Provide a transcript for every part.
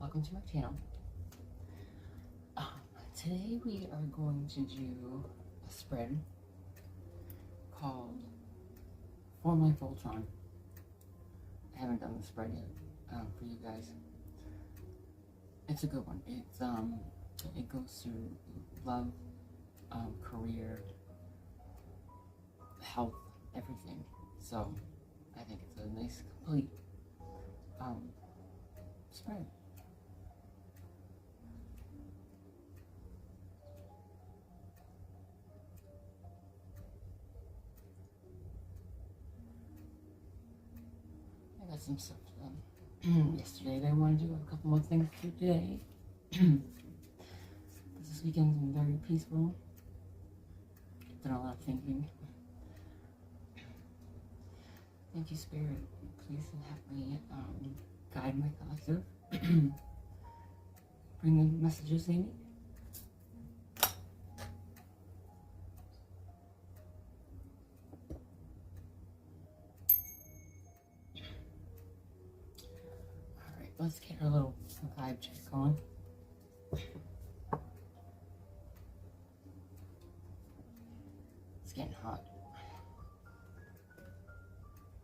welcome to my channel. Today we are going to do a spread called For My Voltron. I haven't done the spread yet for you guys. It's a good one. It goes through love, career, health, everything. So I think it's a nice complete spread. I got some stuff done yesterday. I want to do a couple more things today. This weekend's been very peaceful. Done a lot of thinking. Thank you, Spirit. Please help me guide my thoughts. Bring the messages they need. Alright, let's get our little vibe check on. It's getting hot.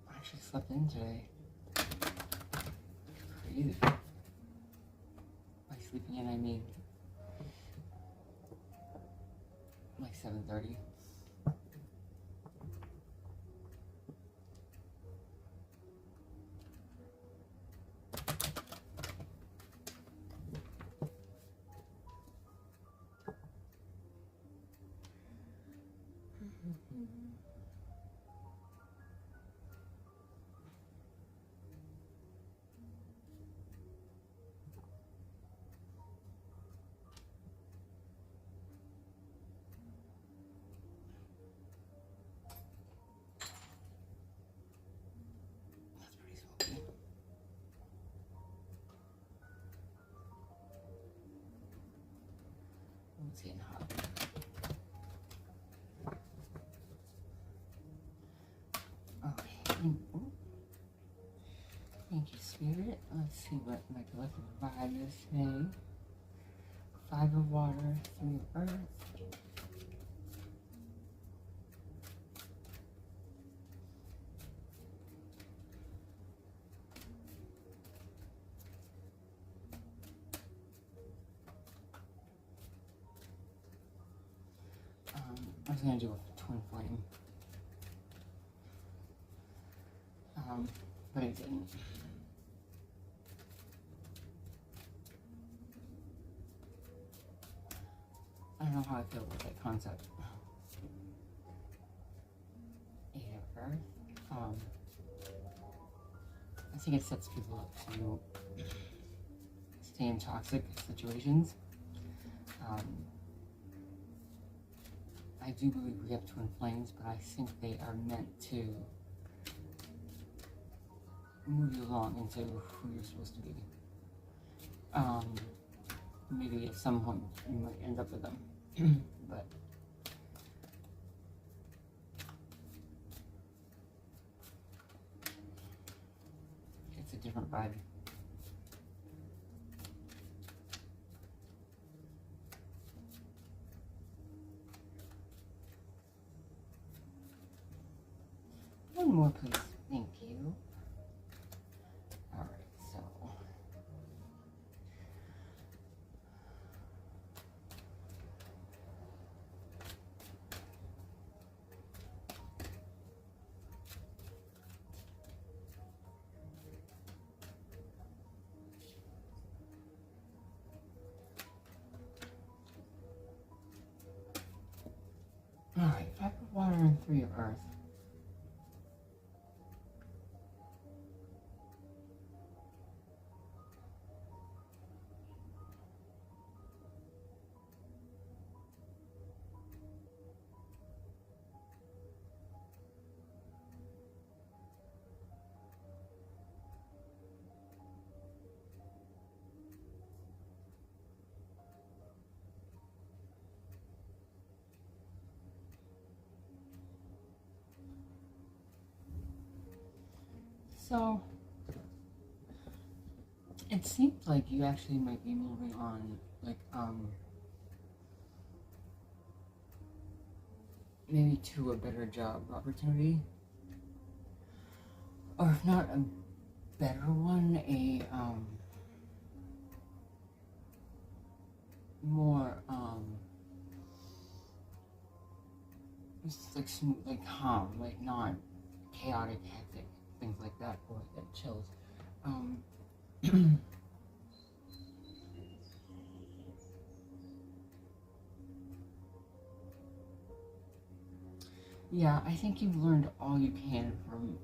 I actually slept in today. Crazy. By sleeping in, I mean like 7:30. It's getting hot. Okay. Thank you, Spirit. Let's see what my collective vibe is today. 5 of water, 3 of earth. I was going to do a twin flame, but I didn't. I don't know how I feel about that concept. 8 of earth. I think it sets people up to stay in toxic situations. I do believe we have twin flames, but I think they are meant to move you along into who you're supposed to be. Maybe at some point you might end up with them, but it's a different vibe. One more, please. Thank you. Alright, so. Alright, 5 of water and 3 of earth. So it seems like you actually might be moving on, like, maybe to a better job opportunity. Or if not a better one, a, more, just like smooth, like calm, like not chaotic, hectic, things like that. Boy, that chills. Yeah, I think you've learned all you can from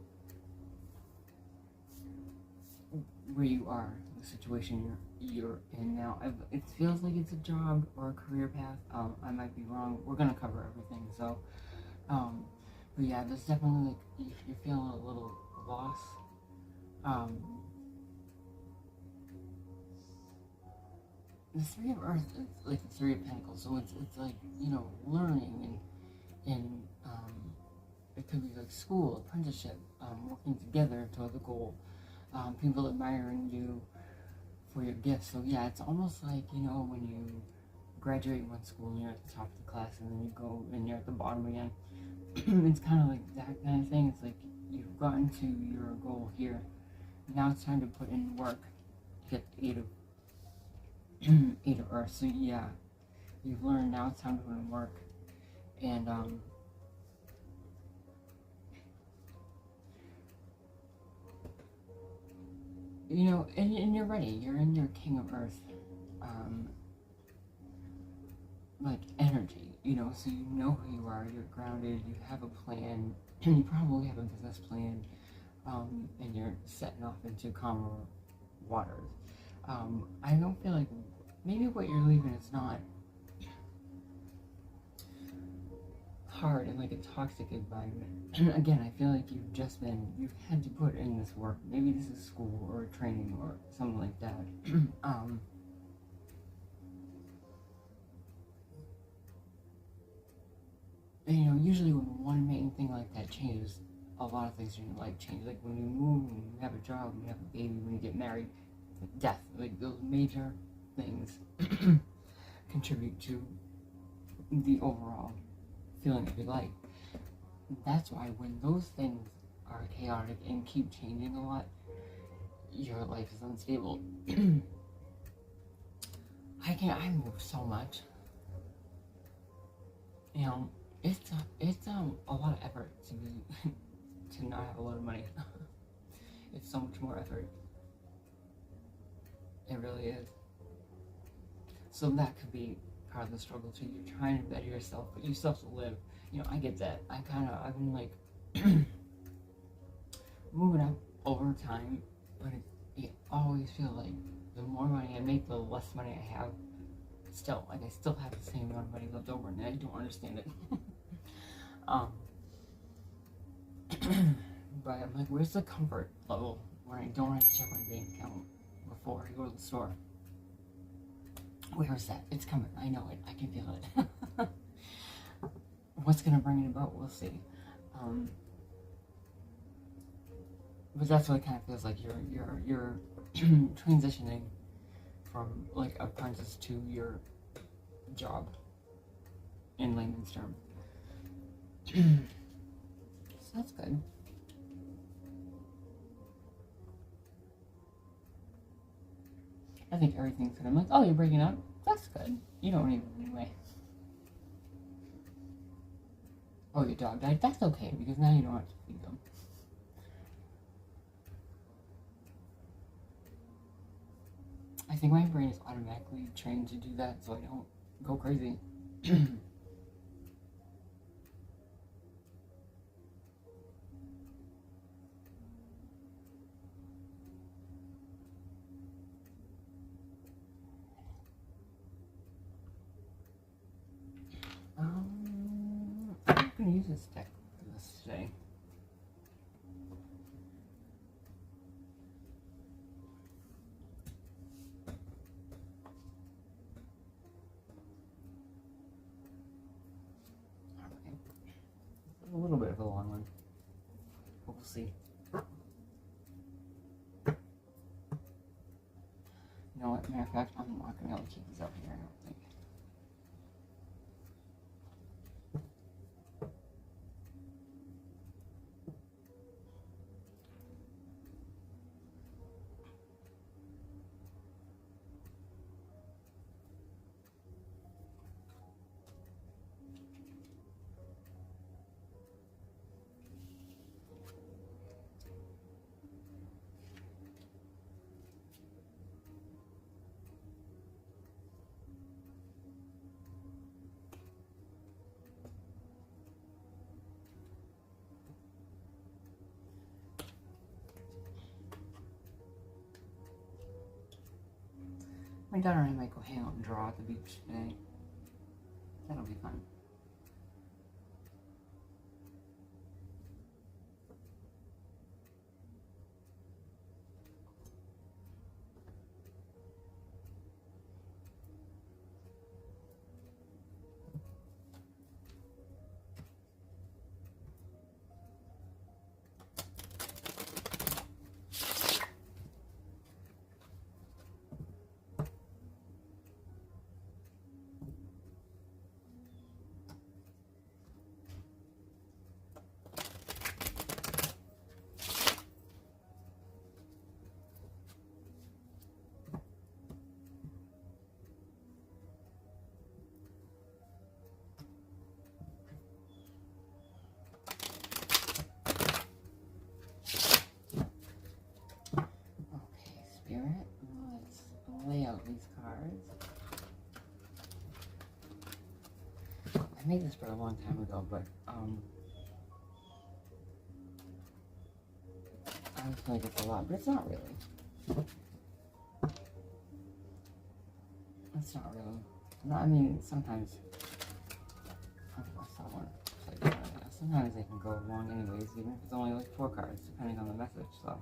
where you are, the situation you're in now. It feels like it's a job or a career path. I might be wrong. We're gonna cover everything. So, but yeah, there's definitely like you're feeling a little lost. The Three of Earth is like the Three of Pentacles, so it's like, you know, learning and it could be like school, apprenticeship, working together toward the goal, people admiring you for your gifts. So yeah, it's almost like, you know, when you graduate one school and you're at the top of the class and then you go and you're at the bottom again. It's kind of like that kind of thing. It's like you've gotten to your goal here. Now it's time to put in work to get the Eight of Earth. So yeah, you've learned, now it's time to put in work. And you know, and you're ready. You're in your King of Earth, like energy. You know, so you know who you are. You're grounded. You have a plan. You probably have a business plan, and you're setting off into calmer waters. I don't feel like maybe what you're leaving is not hard and like a toxic environment. Again, I feel like you've had to put in this work. Maybe this is school or training or something like that. And, you know, usually when one main thing like that changes, a lot of things in your life change. Like when you move, when you have a job, when you have a baby, when you get married, death, like those major things contribute to the overall feeling of your life. That's why when those things are chaotic and keep changing a lot, your life is unstable. I move so much. You know, it's a lot of effort to be to not have a lot of money. It's so much more effort. It really is. So that could be part of the struggle too. You're trying to better yourself, but you still have to live. You know, I get that. I've been like moving up over time, but it always feels like the more money I make, the less money I have. Still, like I still have the same amount of money left over, and I don't understand it. But I'm like, where's the comfort level where I don't have to check my bank account before I go to the store? Where is that? It's coming. I know it. I can feel it. What's gonna bring it about? We'll see. But that's what it kind of feels like. You're transitioning from like apprentice to your job in layman's terms. So that's good. I think everything's good. I'm like, oh, you're breaking up? That's good. You don't need it anyway. Oh, your dog died? That's okay, because now you don't have to feed them. I think my brain is automatically trained to do that, so I don't go crazy. I'm not going to use this deck for this today. Alright. A little bit of a long one. But we'll see. matter of fact, I'm not going to be able to keep these up here, I don't think. My daughter and I might go hang out and draw at the beach today. That'll be fun. Let's lay out these cards. I made this spread a long time ago, but I feel like it's a lot, but it's not really. It's not really. I mean, sometimes. Sometimes they can go long anyways, even if it's only like 4 cards, depending on the message. So.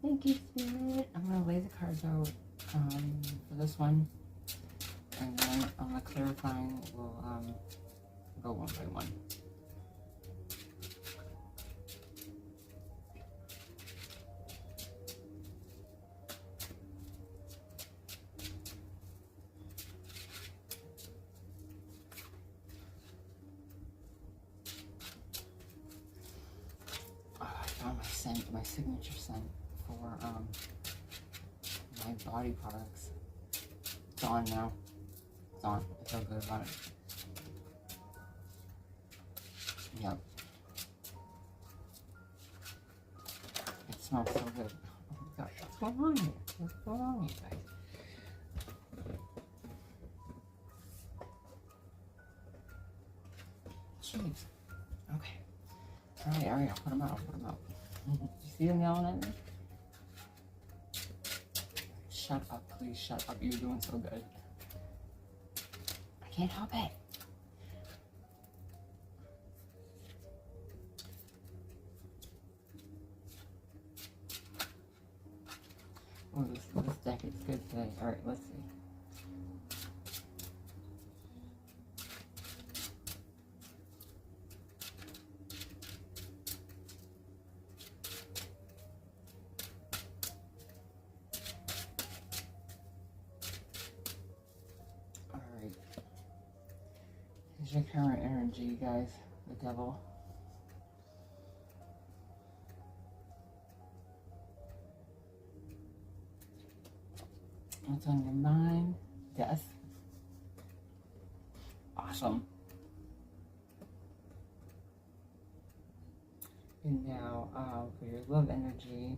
Thank you, Spirit. I'm going to lay the cards out for this one. And then on the clarifying, we'll go one by one. Oh, I found my scent, my signature scent for my body products. It's on now. It's on. I feel good about it. Yep. It smells so good. Oh my gosh, what's going on here? What's going on here, guys? Jeez. Okay. Alright, I'll put them out, You see them yelling at me? Shut up, please shut up. You're doing so good. I can't help it. Oh, this deck is good today. Alright, let's see. Here's your current energy, you guys. The devil. What's on your mind? Death. Awesome. And now, for your love energy,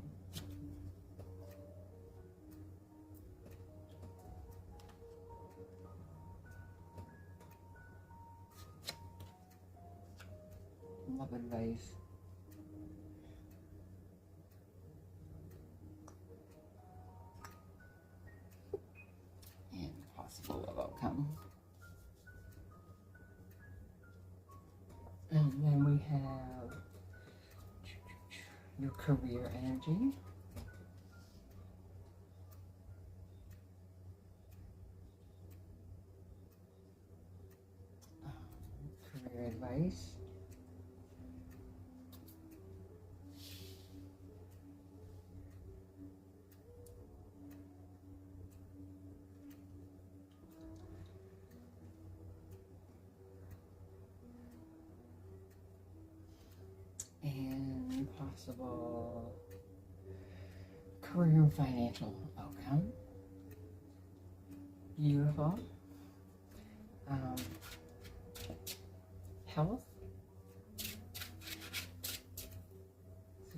love advice. And possible love outcome. And then we have your career energy. Career advice. possible career and financial outcome. Beautiful. Health. This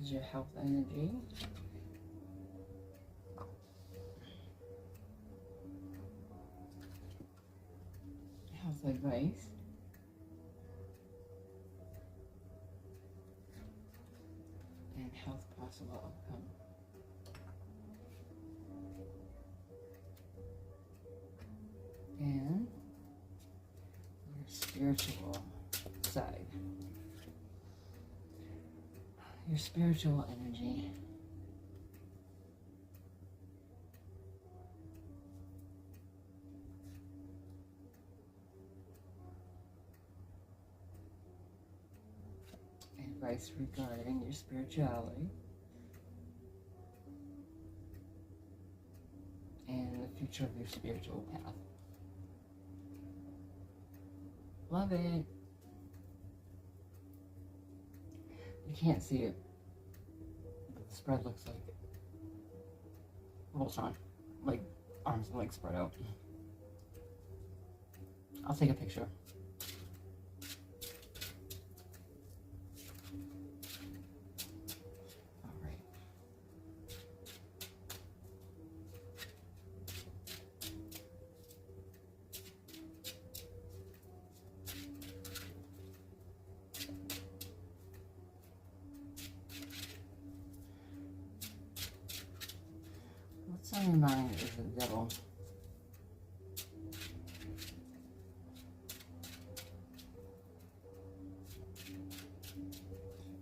is your health energy. Health advice. And health possible outcome. And your spiritual side. Your spiritual energy. Advice regarding your spirituality and the future of your spiritual path. Love it. You can't see it, but the spread looks like Voltron, like arms and legs spread out. I'll take a picture. What's on your mind is the devil.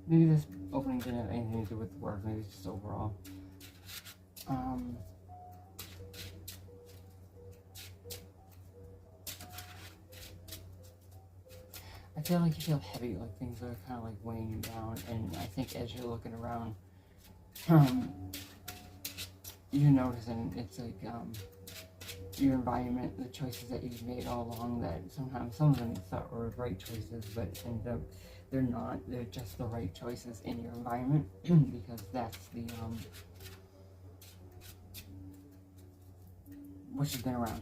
Maybe this opening didn't have anything to do with work, maybe it's just overall. I feel like you feel heavy, like things are kind of like weighing you down, and I think as you're looking around, you're noticing it's like your environment, the choices that you've made all along, that sometimes some of them you thought were right choices, but end up they're not. They're just the right choices in your environment because that's the what you've been around.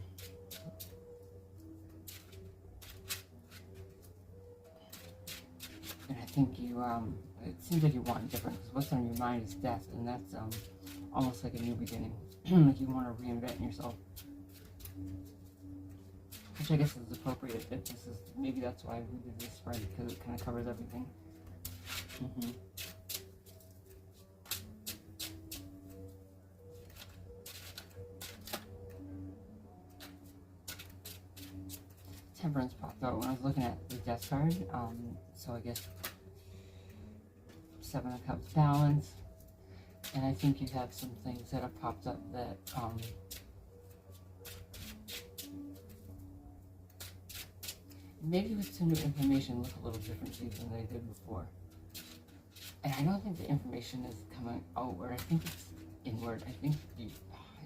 And I think you it seems like you want different, because what's on your mind is death, and that's almost like a new beginning. Like you want to reinvent yourself. Which I guess is appropriate if this is, maybe that's why we did this spread, because it kind of covers everything. Temperance popped out when I was looking at the death card. So I guess 7 of Cups, balance. And I think you have some things that have popped up that maybe with some new information look a little different to you than they did before. And I don't think the information is coming outward. I think it's inward. I think I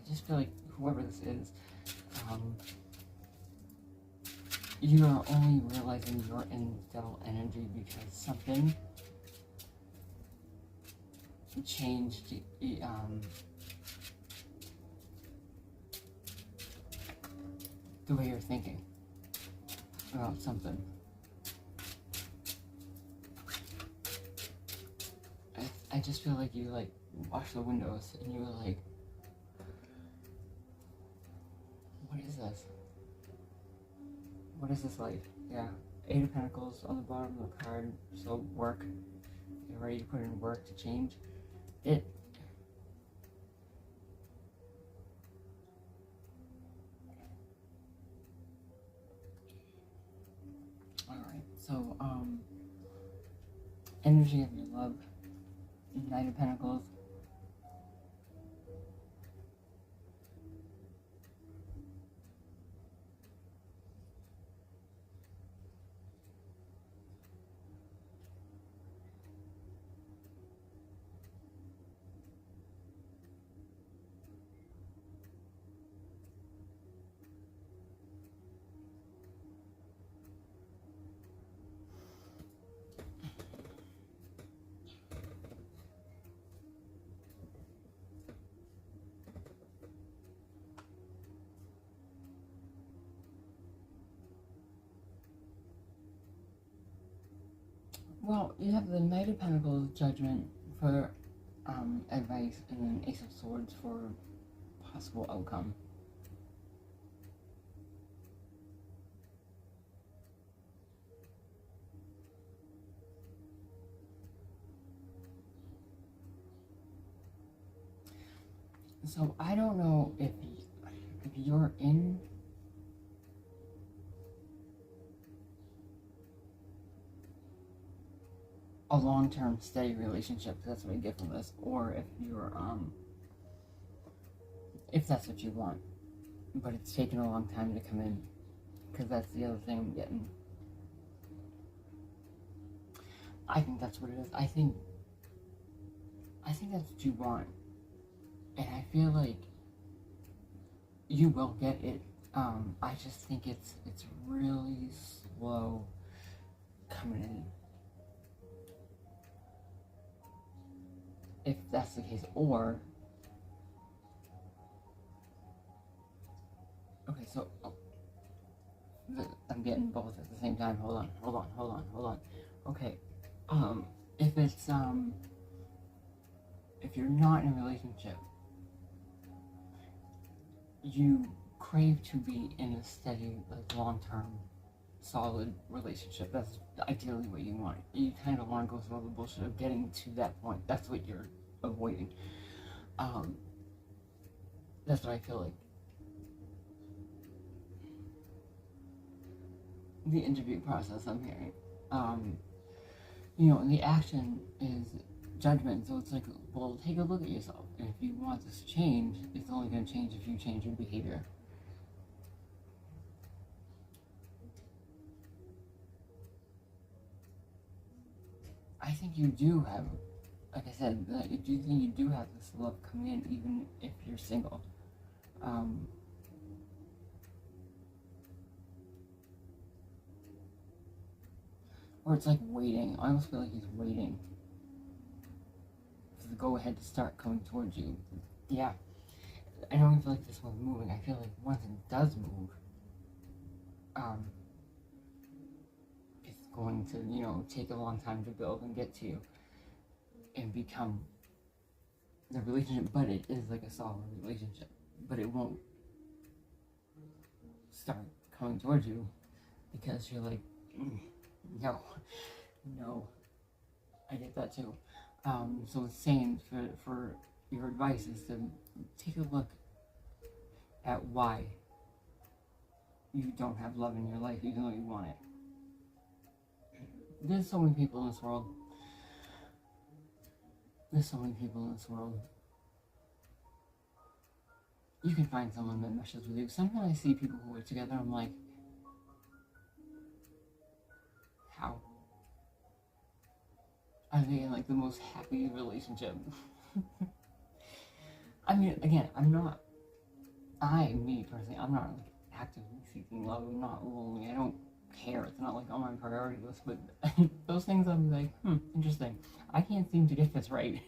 just feel like whoever this is, you are only realizing you're in devil energy because something changed the way you're thinking about something. I just feel like you like wash the windows and you were like, what is this? What is this life? Yeah, 8 of Pentacles on the bottom of the card. So work. You're ready to put in work to change it. Alright, so energy of your love. 9 of Pentacles. Well, you have the Knight of Pentacles, Judgment for advice, and then Ace of Swords for possible outcome. So I don't know if you're in a long-term steady relationship, that's what I get from this, or if you're if that's what you want, but it's taken a long time to come in, because that's the other thing I'm getting. I think that's what it is. I think that's what you want, and I feel like you will get it. I just think it's really slow coming in. If that's the case, or okay, so I'm getting both at the same time. Hold on. Okay, if it's if you're not in a relationship, you crave to be in a steady, like, long-term, solid relationship. That's ideally what you want. You kind of want to go through all the bullshit of getting to that point. That's what you're avoiding. That's what I feel like the interview process I'm hearing. You know, the action is judgment, so it's like, well, take a look at yourself, and if you want this to change, it's only going to change if you change your behavior. I think you do have, like I said, I do think you do have this love coming in, even if you're single. Or it's like waiting. I almost feel like he's waiting for the go-ahead to start coming towards you. Yeah. I don't even feel like this one's moving. I feel like once it does move, it's going to, you know, take a long time to build and get to you and become the relationship, but it is like a solid relationship. But it won't start coming towards you because you're like, no. I get that too. So it's saying for your advice is to take a look at why you don't have love in your life, even though you want it. There's so many people in this world. You can find someone that meshes with you. Sometimes I see people who are together, I'm like, how? Are they in like the most happy relationship? I mean, again, me personally, I'm not like actively seeking love. I'm not lonely. I don't care. It's not like on my priority list, but those things I'm like, interesting. I can't seem to get this right.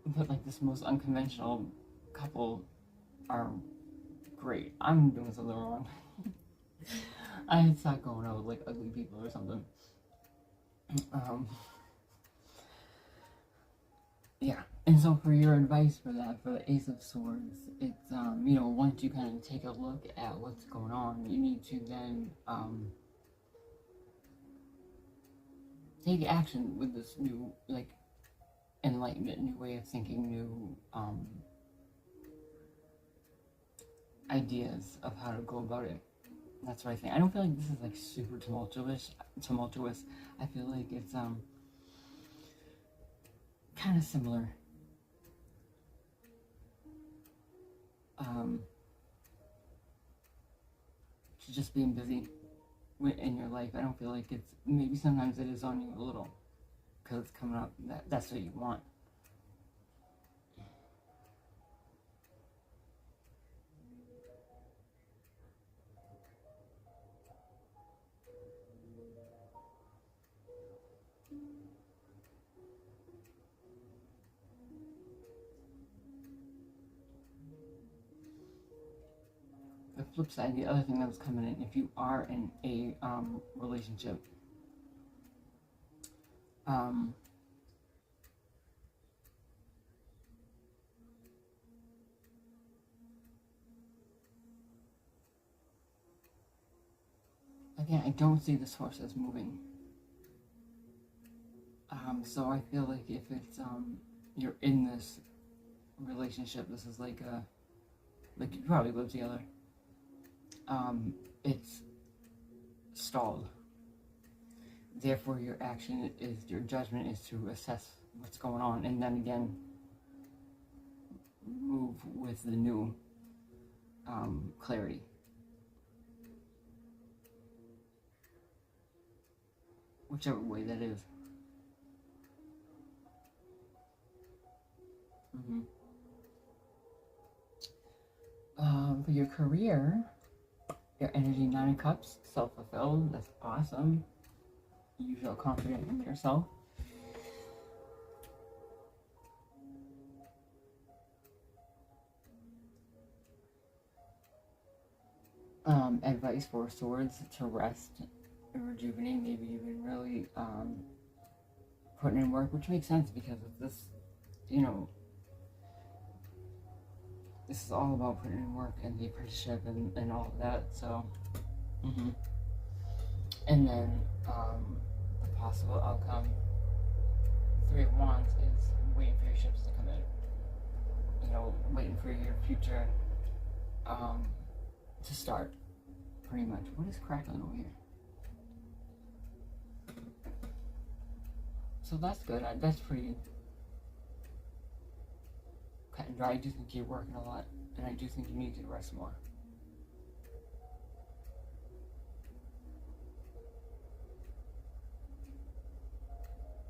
But like this most unconventional couple are great. I'm doing something wrong. I had stopped going out with like ugly people or something. Yeah, and so for your advice for that, for the Ace of Swords, it's, you know, once you kind of take a look at what's going on, you need to then, take action with this new, like, enlightenment, new way of thinking, new, ideas of how to go about it. That's what I think. I don't feel like this is like super tumultuous. I feel like it's kind of similar. To just being busy in your life. I don't feel like it's, maybe sometimes it is on you a little because it's coming up. That's what you want. the flip side, the other thing that was coming in, if you are in a relationship, again, I don't see this horse as moving. So I feel like if it's you're in this relationship, this is like you probably live together. It's stalled. Therefore, your judgment is to assess what's going on, and then again, move with the new clarity. Whichever way that is. For your career, your energy 9 of Cups, self-fulfilled, that's awesome. You feel confident in yourself. Advice for Swords, to rest and rejuvenate, maybe even really putting in work, which makes sense because of this, this is all about putting in work and the apprenticeship and all of that, so. And then the possible outcome, 3 of Wands, is waiting for your ships to come in. Waiting for your future to start, pretty much. What is crackling over here? So that's good. That's pretty cut and dry. I do think you're working a lot, and I do think you need to rest more.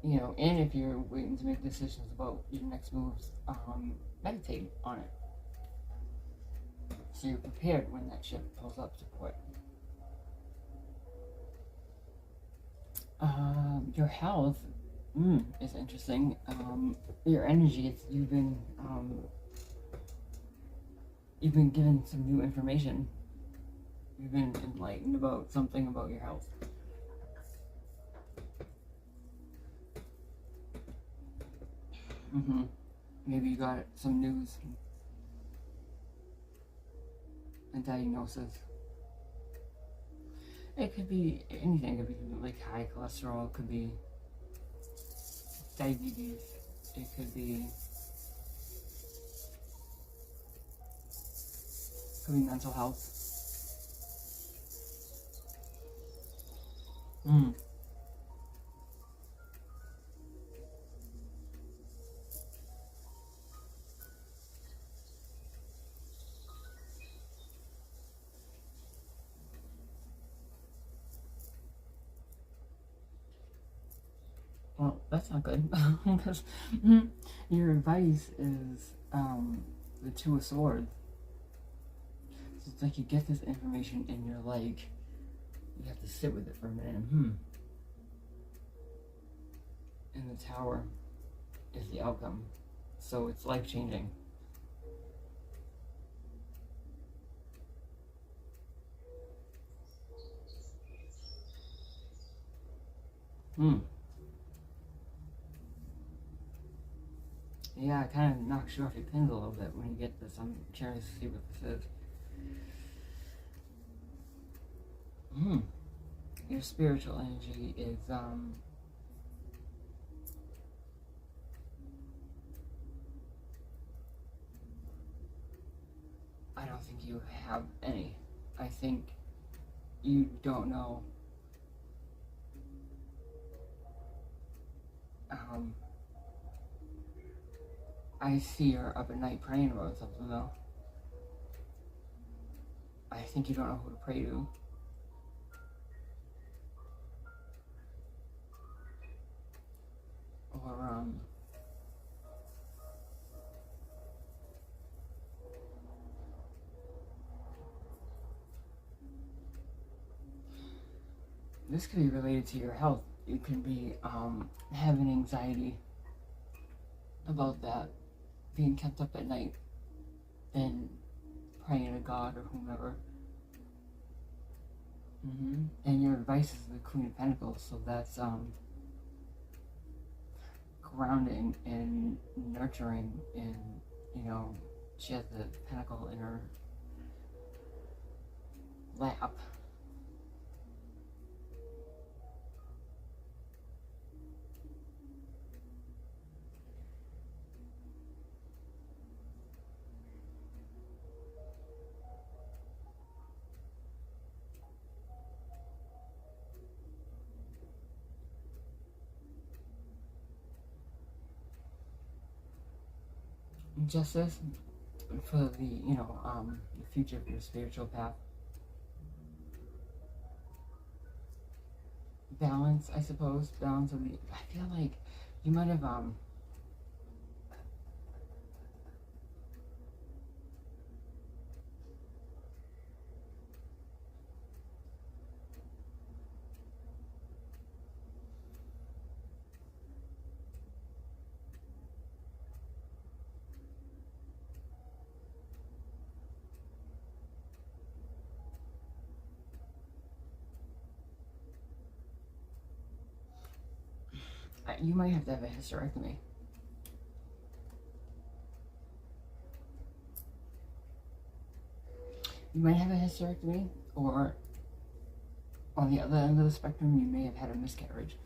And if you're waiting to make decisions about your next moves, meditate on it. So you're prepared when that ship pulls up to port. Your health is interesting. Your energy, you've been given some new information. You've been enlightened about something about your health. Maybe you got some news, a diagnosis. It could be anything. It could be like high cholesterol. It could be diabetes. It could be mental health. Well, that's not good, because your advice is the 2 of Swords. So it's like you get this information and you're like, you have to sit with it for a minute. And the Tower is the outcome. So it's life-changing. Yeah, it kind of knocks you off your pins a little bit when you get this. I'm curious to see what this is. Your spiritual energy is, I don't think you have any. I think you don't know I see her up at night praying about something, though. I think you don't know who to pray to. Or, this could be related to your health. You could be having anxiety about that, being kept up at night and praying to God or whomever And your advice is the Queen of Pentacles, so that's grounding and nurturing, and you know, she has the pentacle in her lap. Justice for the, you know, the future of your spiritual path. Balance, I suppose. Balance of the, I feel like you might have you might have to have a hysterectomy. You might have a hysterectomy, or on the other end of the spectrum, you may have had a miscarriage.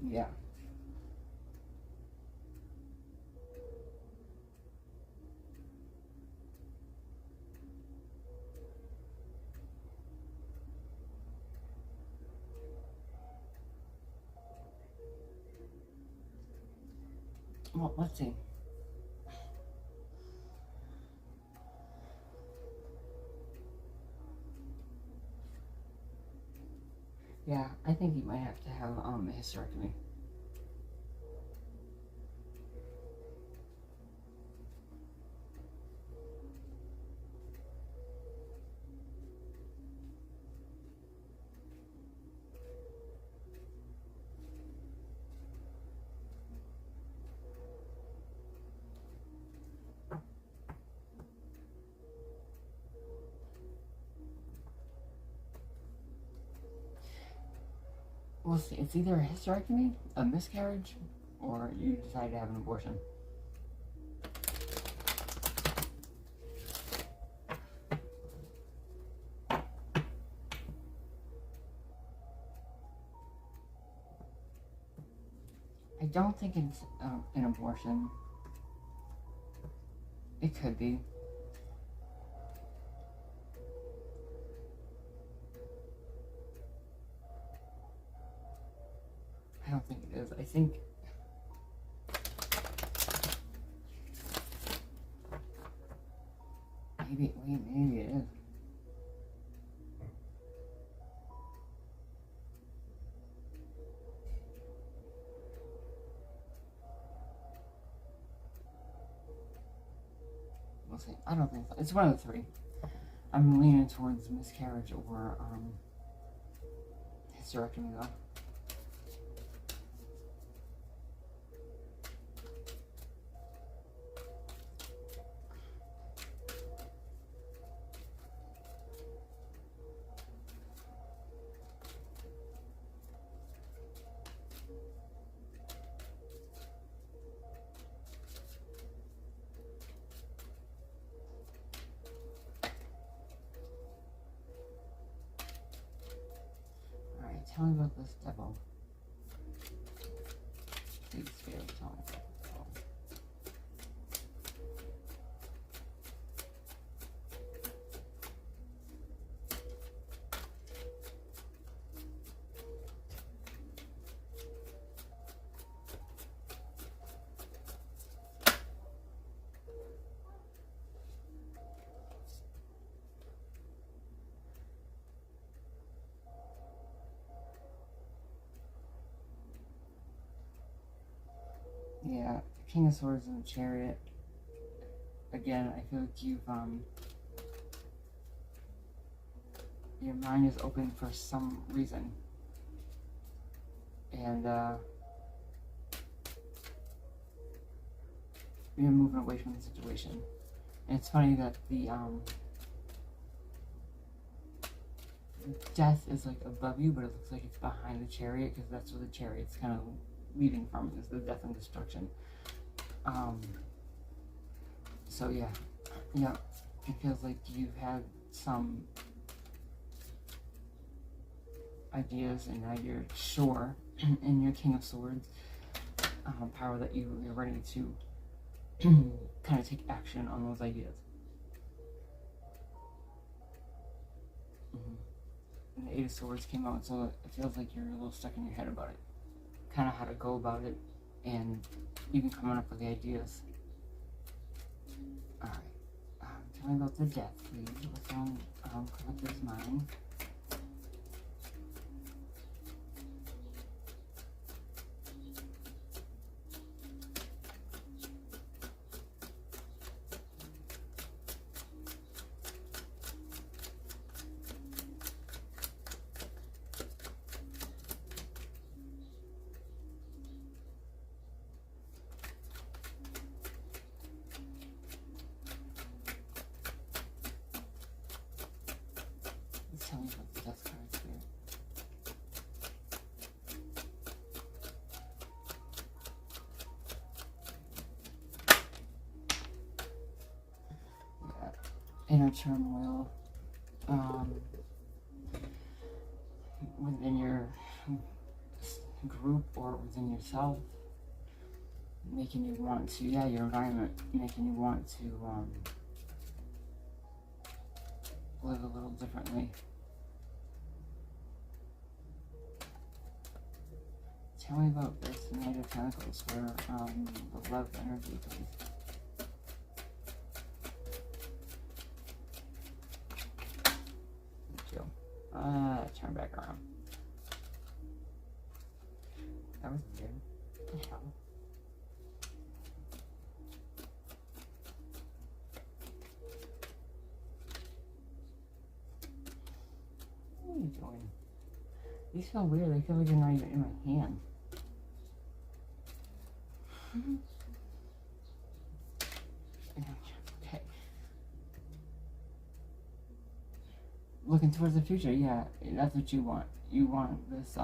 Yeah. Well, let's see. Yeah, I think you might have to have a hysterectomy. We'll see. It's either a hysterectomy, a miscarriage, or you decide to have an abortion. I don't think it's an abortion. It could be. I don't think it is. I think maybe it is. We'll see. I don't think so. It's one of the three. I'm leaning towards miscarriage or hysterectomy though. tell me about this devil. Please, Spirit, tell me about this devil. Yeah, King of Swords and the Chariot. Again, I feel like your mind is open for some reason. And, you're moving away from the situation. And it's funny that the death is like above you, but it looks like it's behind the chariot, because that's where the chariot's kind of leading from, is the death and destruction. So yeah, it feels like you've had some ideas, and now you're sure in your King of Swords power that you're ready to kind of take action on those ideas. And the Eight of Swords came out, so it feels like you're a little stuck in your head about it. Kind of how to go about it, and even coming up with the ideas. Alright, tell me about the death, please. What's on Collector's mind? Tell me about the death cards here. Yeah. Inner turmoil. Within your group or within yourself. Making you want to, your environment, making you want to live a little differently. Tell me about this Knight of Pentacles, where the love energy, please. Thank you. Turn back around. That was good. What the hell? What are you doing? These feel weird. They feel like they're not even in my hand. Okay. Looking towards the future, yeah, that's what you want. You want this,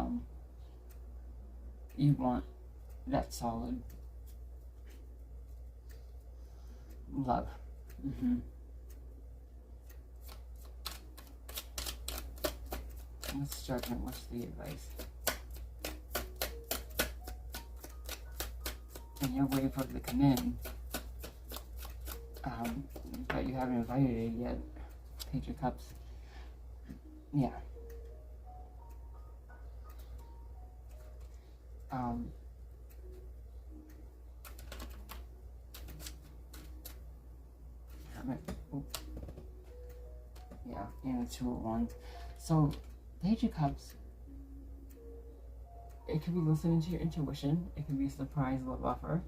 you want that solid love. What's judgment? What's the advice? And you're waiting for it to come in, but you haven't invited it yet. Page of Cups. Yeah. Yeah, and the Two of Wands. So, Page of Cups, it could be listening to your intuition. It could be a surprise love offer.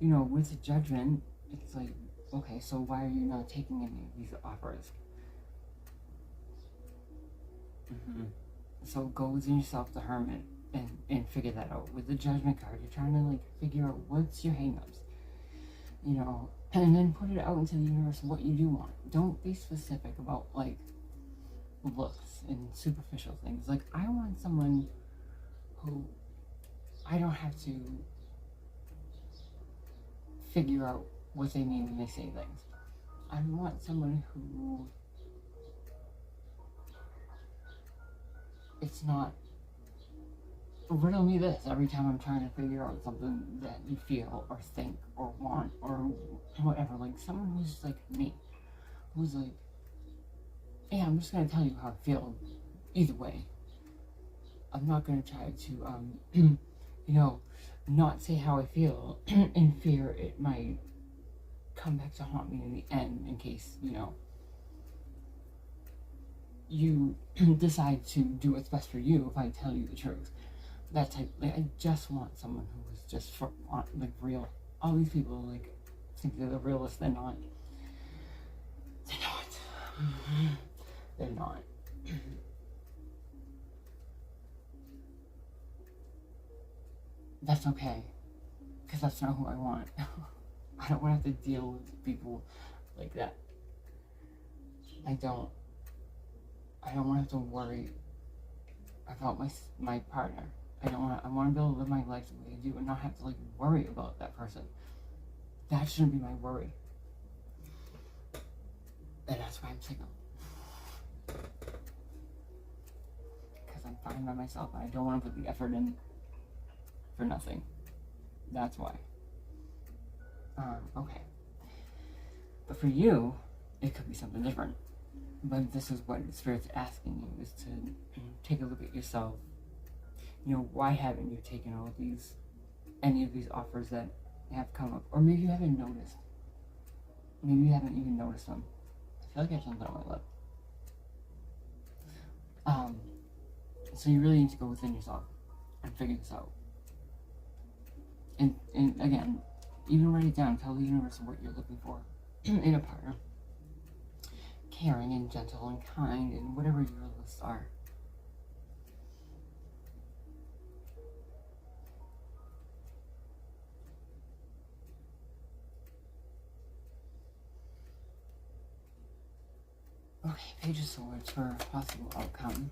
You know, with the Judgment, it's like, okay, so why are you not taking any of these offers? So go within yourself, the Hermit, and figure that out. With the Judgment card, you're trying to like figure out what's your hang-ups, you know, and then put it out into the universe what you do want. Don't be specific about like looks and superficial things. Like, I want someone who I don't have to figure out what they mean when they say things. I want someone who it's not riddle me this every time I'm trying to figure out something that you feel or think or want or whatever. Like someone who's like me, who's like, yeah, I'm just gonna tell you how I feel either way. I'm not gonna try to not say how I feel in fear it might come back to haunt me in the end, in case you decide to do what's best for you if I tell you the truth. That type, like, I just want someone who is just like real. All these people like think they're the realest. They're not. They're not. They're not. That's okay, because that's not who I want. I don't want to have to deal with people like that. I don't want to have to worry about my partner. I want to be able to live my life the way I do and not have to like worry about that person. That shouldn't be my worry. And that's why I'm single. Because I'm fine by myself and I don't want to put the effort in for nothing. That's why. Okay. But for you, it could be something different. But this is what Spirit's asking you, is to take a look at yourself. Why haven't you taken any of these offers that have come up? Or maybe you haven't noticed. Maybe you haven't even noticed them. I feel like I have something on my lip. So you really need to go within yourself and figure this out. And again, even write it down. Tell the universe what you're looking for in a partner. Caring and gentle and kind and whatever your lists are. Okay, Page of Swords for possible outcome.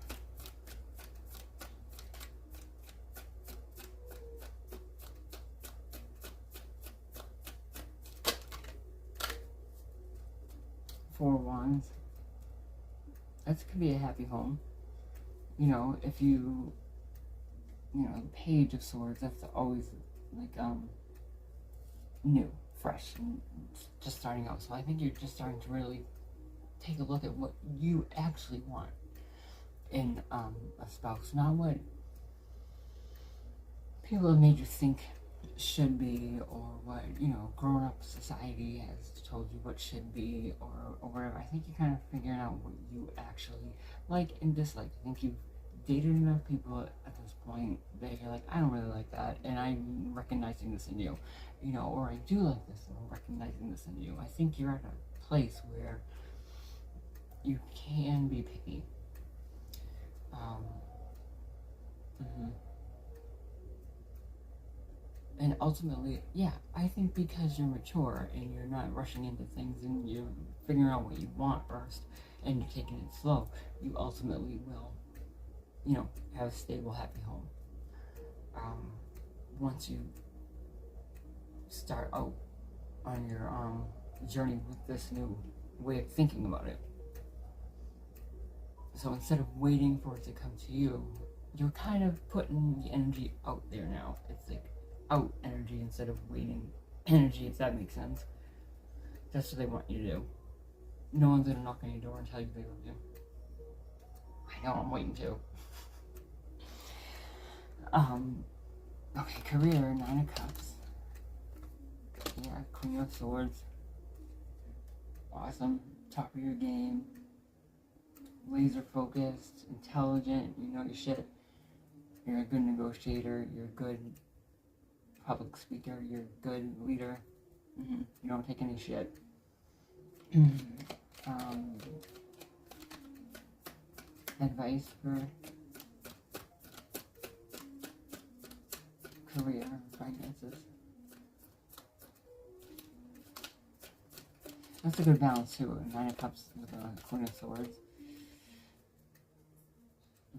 Four Wands. That could be a happy home. If you, the Page of Swords, that's always like, new, fresh, and just starting out. So I think you're just starting to really take a look at what you actually want in a spouse, not what people have made you think should be, or what grown-up society has told you what should be, or whatever. I think you're kind of figuring out what you actually like and dislike. I think you've dated enough people at this point that you're like, I don't really like that, and I'm recognizing this in you, or I do like this and I'm recognizing this in you. I think you're at a place where you can be picky. And ultimately, yeah, I think because you're mature and you're not rushing into things and you're figuring out what you want first and you're taking it slow, you ultimately will, have a stable, happy home. Once you start out on your journey with this new way of thinking about it. So instead of waiting for it to come to you, you're kind of putting the energy out there now. It's like out energy instead of waiting energy, if that makes sense. That's what they want you to do. No one's gonna knock on your door and tell you they love you. I know, I'm waiting to. Okay, career, 9 of Cups. Yeah, Queen of Swords. Awesome. Top of your game. Laser focused, intelligent, you know your shit. You're a good negotiator, you're a good public speaker, you're a good leader. You don't take any shit. Advice for career, finances. That's a good balance too. 9 of Cups with a Queen of Swords.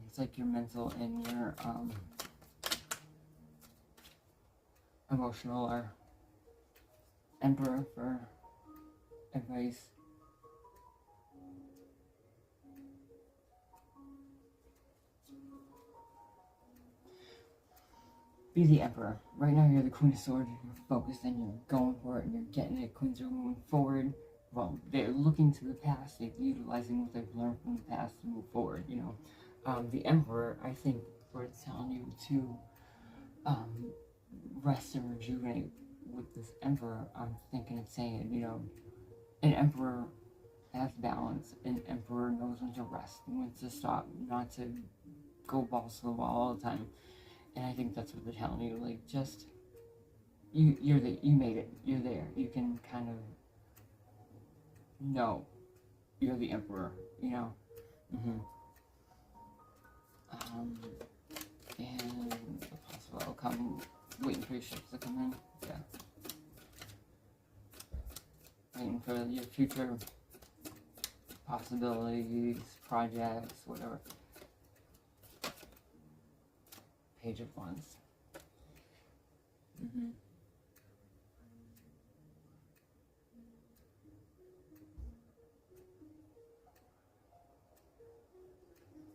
It's like your mental and your emotional, or Emperor for advice. be the Emperor. Right now you're the Queen of Swords, and you're focused and you're going for it and you're getting it. Queens are moving forward. Well, they're looking to the past, they're utilizing what they've learned from the past to move forward, you know. The Emperor, I think, we're telling you to rest and rejuvenate with this Emperor. I'm thinking and saying, you know, an Emperor has balance. An Emperor knows when to rest, when to stop, not to go balls to the wall all the time. And I think that's what they're telling you. Like, just you made it. You're there. You can kind of know you're the Emperor. You know. And the possible outcome. Waiting for your ships to come in. Yeah. Waiting for your future possibilities, projects, whatever. Page of Wands.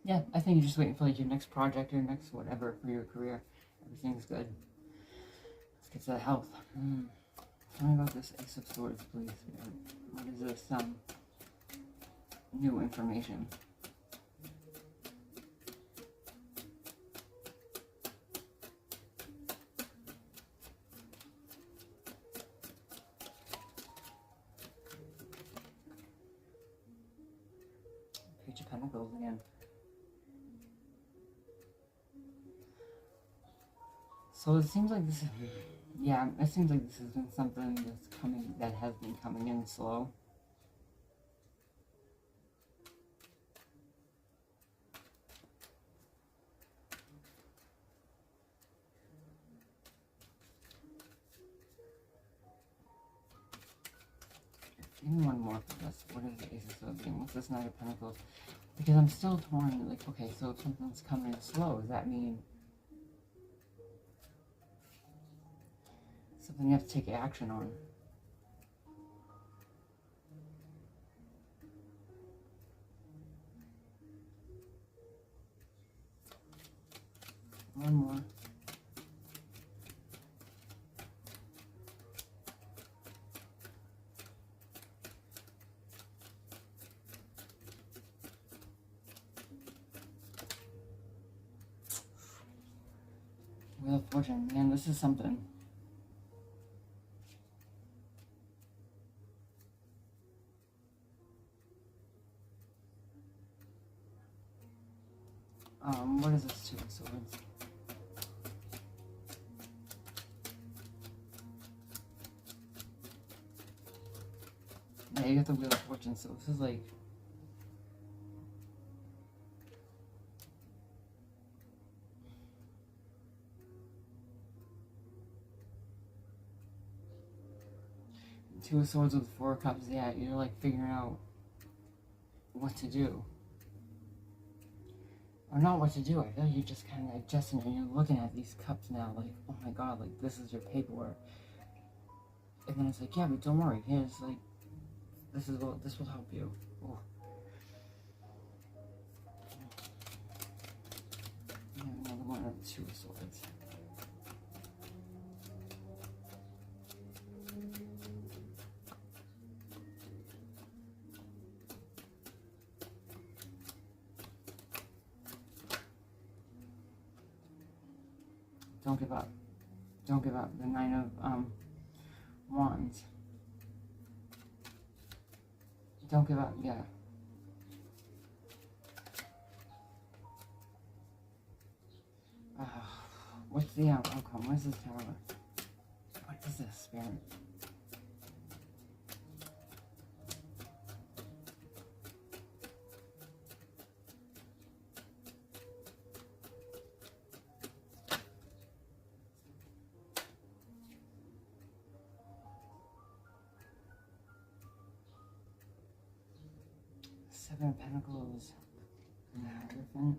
Yeah, I think you're just waiting for like your next project, your next whatever for your career. Everything's good. Let's get to the health. Tell me about this Ace of Swords, please. What is this? New information. Page of Pentacles again. So it seems like this is, yeah, it seems like this has been something that has been coming in slow. Give me one more for this. What is the Ace of Swords again? What's this Knight of Pentacles? Because I'm still torn, like, okay, so if something's coming in slow, does that mean something you have to take action on? One more. Wheel of Fortune. Man, this is something. What is this Two of Swords? Yeah, you got the Wheel of Fortune, so this is like... Two of Swords with Four of Cups, yeah, you're like figuring out what to do. Or not what to do, I feel like you're just kind of adjusting and you're looking at these cups now like, oh my god, like this is your paperwork. And then it's like, yeah, but don't worry, here's like, this will help you. Ooh. Another one of the Two of Swords. Don't give up. Don't give up. The Nine of Wands. Don't give up, yeah. What's the outcome? What is this Tower? What is this, Spirit? Seven of Pentacles. Hierophant.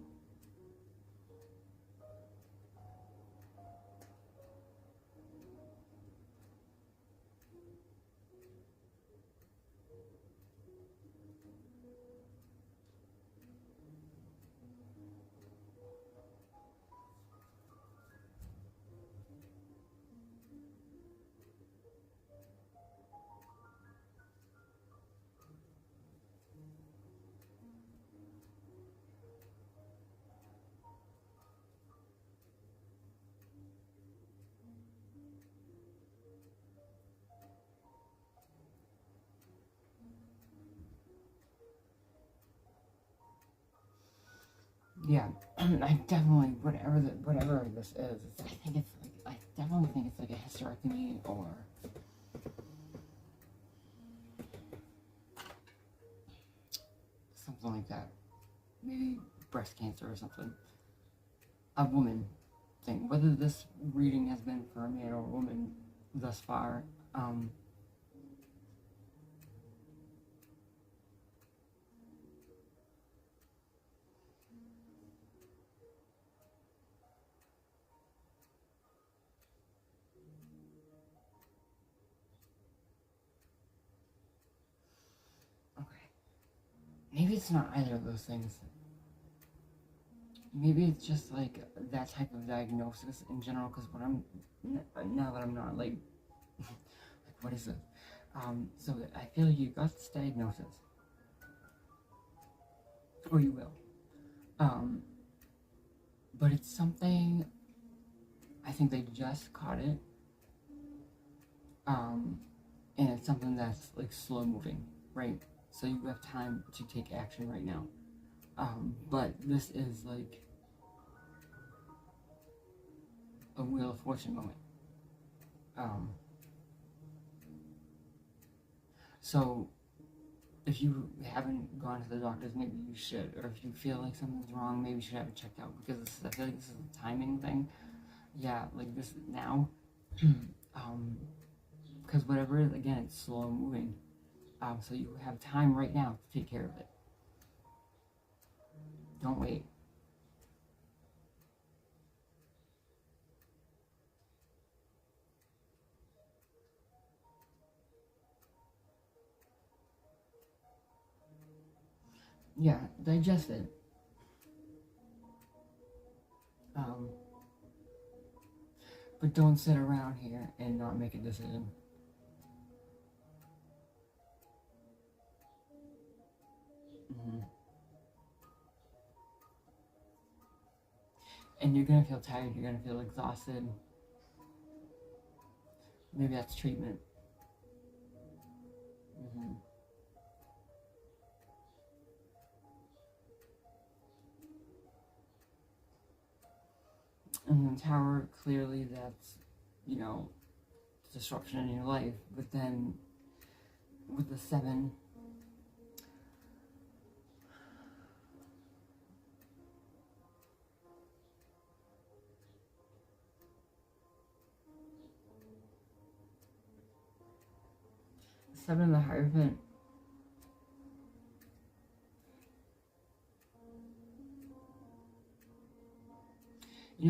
yeah, I definitely, whatever this is, I definitely think it's like a hysterectomy or something like that. Maybe breast cancer or something. A woman thing. Whether this reading has been for a man or a woman thus far, okay. Maybe it's not either of those things. Maybe it's just like that type of diagnosis in general, because when I'm, now that I'm not like, like what is it? So I feel like you got this diagnosis, or you will. But it's something, I think they just caught it, and it's something that's like slow moving, right? So you have time to take action right now. But this is like a Wheel of Fortune moment. So if you haven't gone to the doctors, maybe you should. Or if you feel like something's wrong, maybe you should have it checked out, because I feel like this is a timing thing. Yeah, like this now. Because whatever it is, again, it's slow moving. So you have time right now to take care of it. Don't wait. Yeah, digest it. But don't sit around here and not make a decision. And you're gonna feel tired, you're gonna feel exhausted. Maybe that's treatment. And the Tower, clearly that's, disruption in your life. But then with the 7, the Hierophant,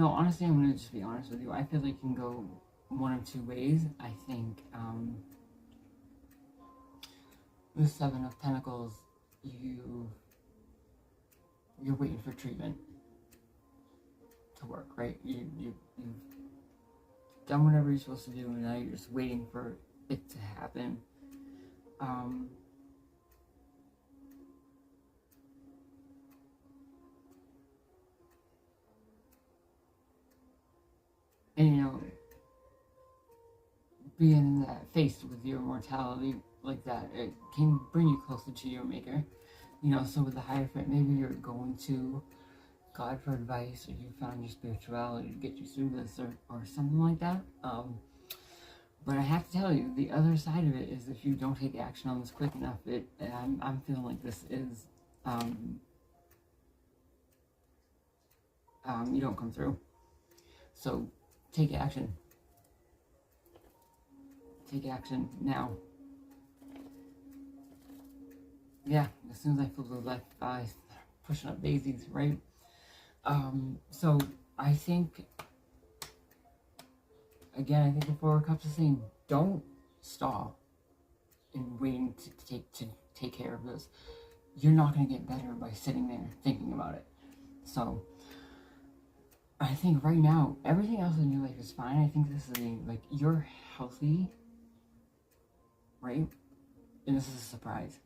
honestly, I'm gonna just be honest with you. I feel like it can go one of two ways. I think the 7 of Pentacles, you're waiting for treatment to work, right? You've done whatever you're supposed to do, and now you're just waiting for it to happen. And being faced with your mortality like that, it can bring you closer to your maker. So with the Hierophant, maybe you're going to God for advice, or you found your spirituality to get you through this, or something like that. But I have to tell you, the other side of it is, if you don't take action on this quick enough, I'm feeling like this is, you don't come through. So take action. Take action now. Yeah, as soon as I feel the left eye pushing up daisies, right? So I think, again, I think the 4 of Cups is saying, don't stall in waiting to take care of this. You're not going to get better by sitting there thinking about it. So I think right now, everything else in your life is fine. I think this is like, you're healthy, right? And this is a surprise.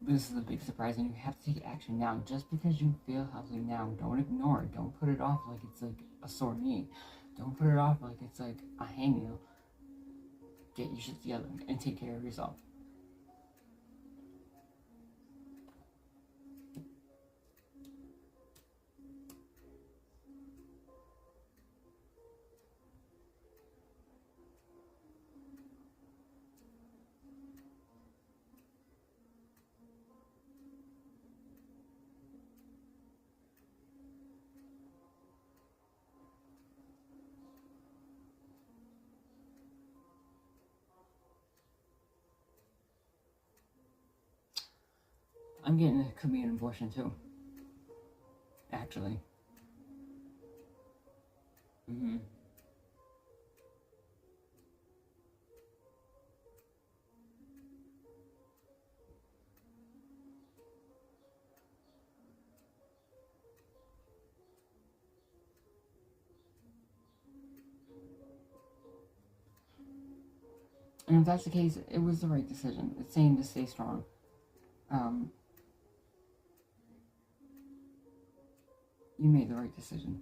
This is a big surprise, and you have to take action now. Just because you feel healthy now, don't ignore it. Don't put it off like it's like a sore knee. Don't put it off like it's like a hangnail. Get your shit together and take care of yourself. I'm getting it could be an abortion too. Actually. Mm-hmm. And if that's the case, it was the right decision. It's saying to stay strong. You made the right decision.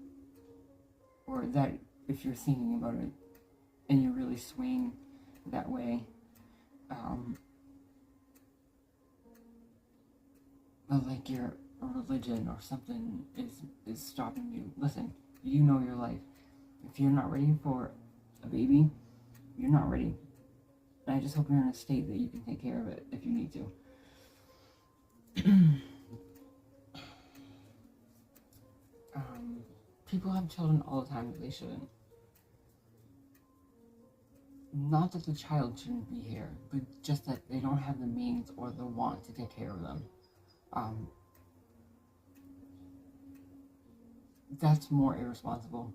Or that, if you're thinking about it, and you're really swaying that way, like your religion or something is stopping you. Listen, you know your life. If you're not ready for a baby, you're not ready. And I just hope you're in a state that you can take care of it if you need to. People have children all the time that they shouldn't. Not that the child shouldn't be here, but just that they don't have the means or the want to take care of them. That's more irresponsible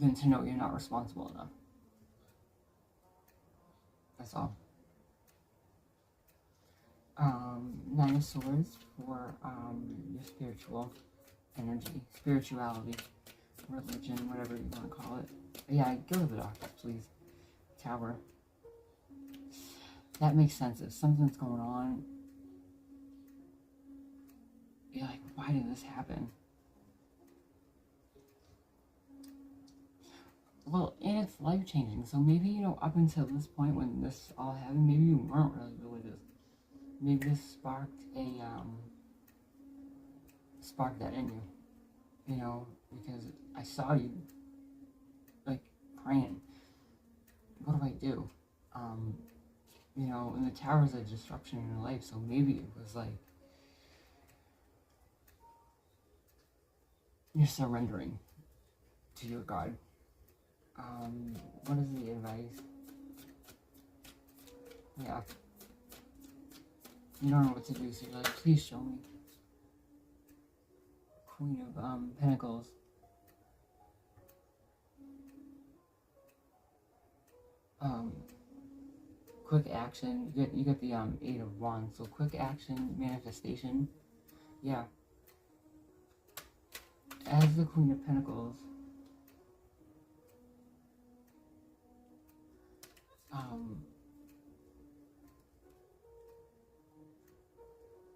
than to know you're not responsible enough. That's all. Nine of Swords for your spiritual energy, spirituality, religion, whatever you want to call it. Yeah, go to the doctor, please. Tower. That makes sense. If something's going on, you're like, why did this happen? Well, and it's life-changing, so maybe, you know, up until this point when this all happened, maybe you weren't really religious. Maybe this sparked that in you, you know, because I saw you, like, praying. What do I do? You know, and the tower is a disruption in your life, so maybe it was like, you're surrendering to your God. What is the advice? Yeah. You don't know what to do, so you're like, please show me. Queen of Pentacles. Quick action. You get the Eight of Wands. So quick action, manifestation. Yeah. As the Queen of Pentacles,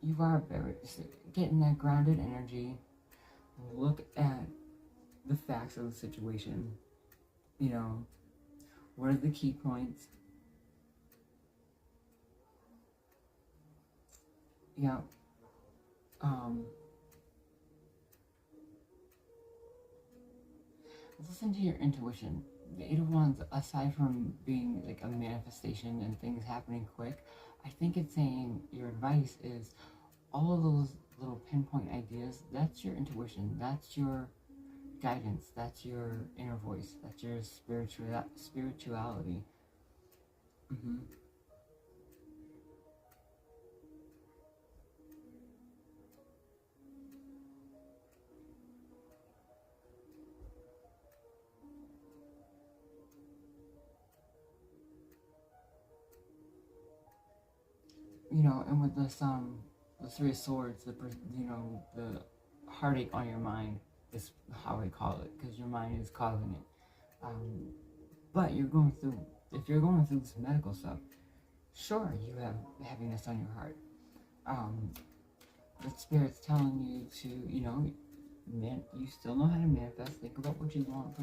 you are very getting that grounded energy. Look at the facts of the situation. You know, what are the key points? Yeah. Listen to your intuition. The Eight of Wands, aside from being like a manifestation and things happening quick, I think it's saying your advice is all of those little pinpoint ideas, that's your intuition, that's your guidance, that's your inner voice, that's your spirituality. You know, and with this, the Three of Swords, you know, the heartache on your mind is how I call it, because your mind is causing it. But you're going through, if you're going through this medical stuff, sure, you have heaviness on your heart. The Spirit's telling you to, you know, you still know how to manifest. Think about what you want.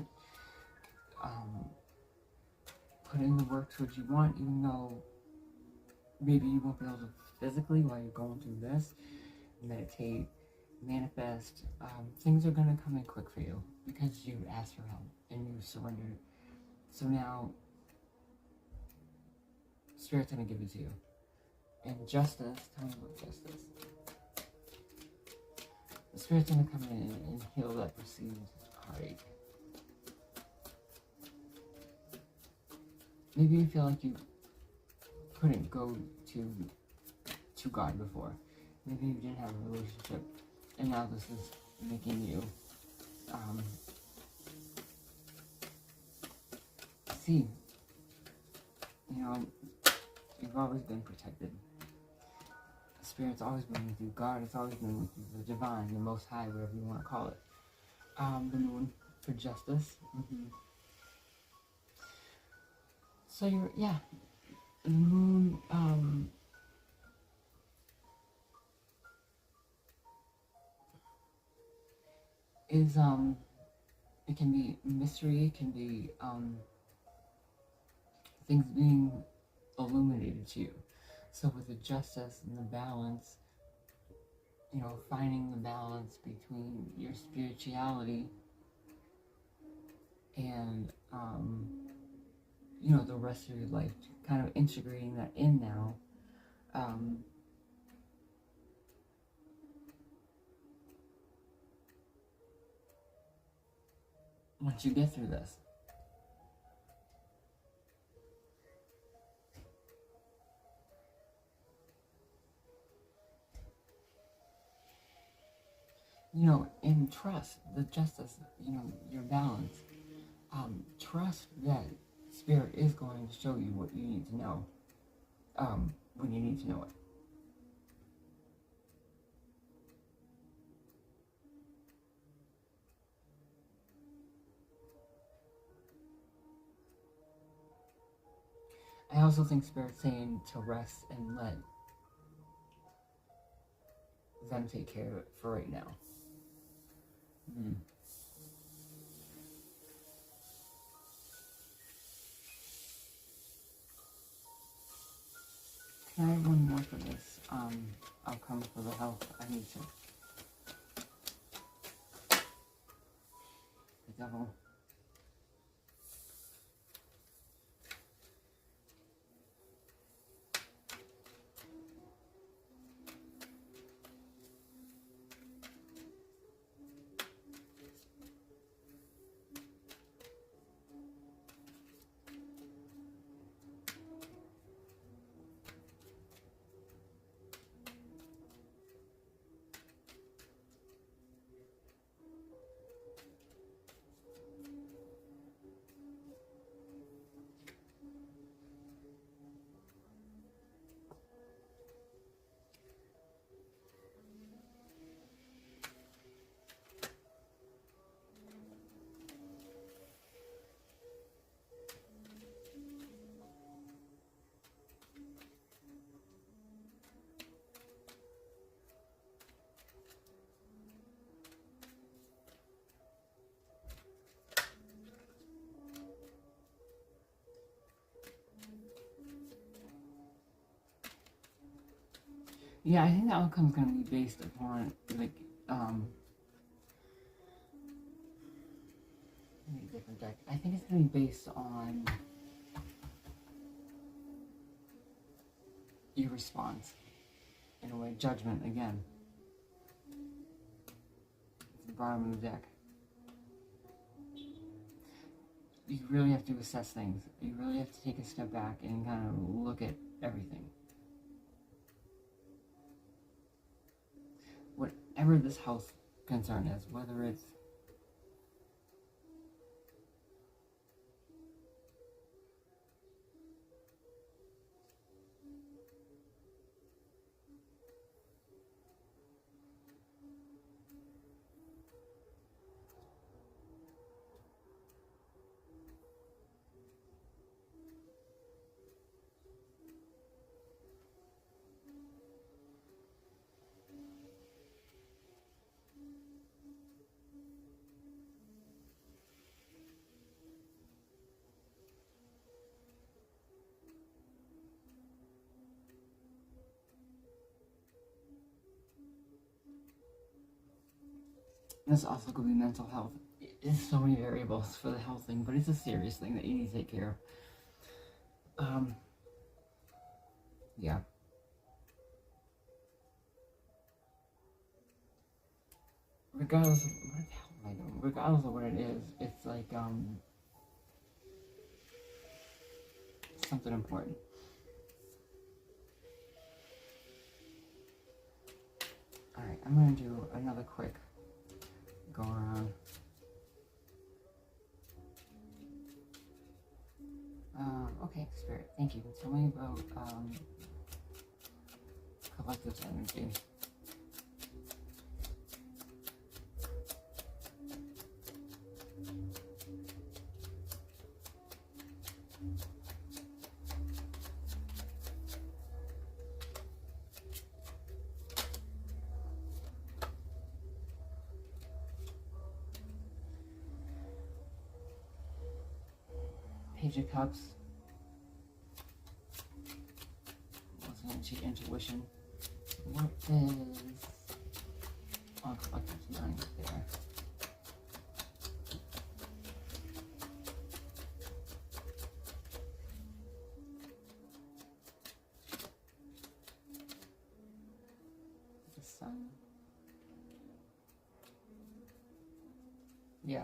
Put in the work to what you want, even though maybe you won't be able to physically while you're going through this. Meditate, manifest. Things are going to come in quick for you because you asked for help and you surrendered. So now, Spirit's going to give it to you. And justice, tell me about justice. The Spirit's going to come in and heal that perceived heartache. Maybe you feel like you couldn't go to to God before. Maybe you didn't have a relationship, and now this is making you see, you know, you've always been protected. Spirit's always been with you. God has always been with you. The divine, the Most High, whatever you want to call it. The moon for justice. So you're, yeah, the moon, is, it can be mystery, it can be, things being illuminated to you. So with the justice and the balance, you know, finding the balance between your spirituality and, you know, the rest of your life, kind of integrating that in now. Once you get through this. You know, and trust the justice, you know, your balance. Trust that Spirit is going to show you what you need to know, when you need to know it. I also think Spirit's saying to rest and let them take care of it for right now. Can I have one more for this outcome for the health? I need to. The devil. Yeah, I think the outcome's going to be based upon, like, maybe a different deck. I think it's going to be based on your response. In a way, judgment again. It's the bottom of the deck. You really have to assess things. You really have to take a step back and kind of look at everything. Whatever this health concern is, whether it's this also could be mental health. There's so many variables for the health thing, but it's a serious thing that you need to take care of. Yeah. Regardless of what the hell am I doing? Regardless of what it is, it's like something important. Alright, I'm going to do another quick go around. Okay, Spirit, thank you. Tell me about collective energy. Page of Cups. Listening to intuition. What is on collective mind there? The sun. Yeah.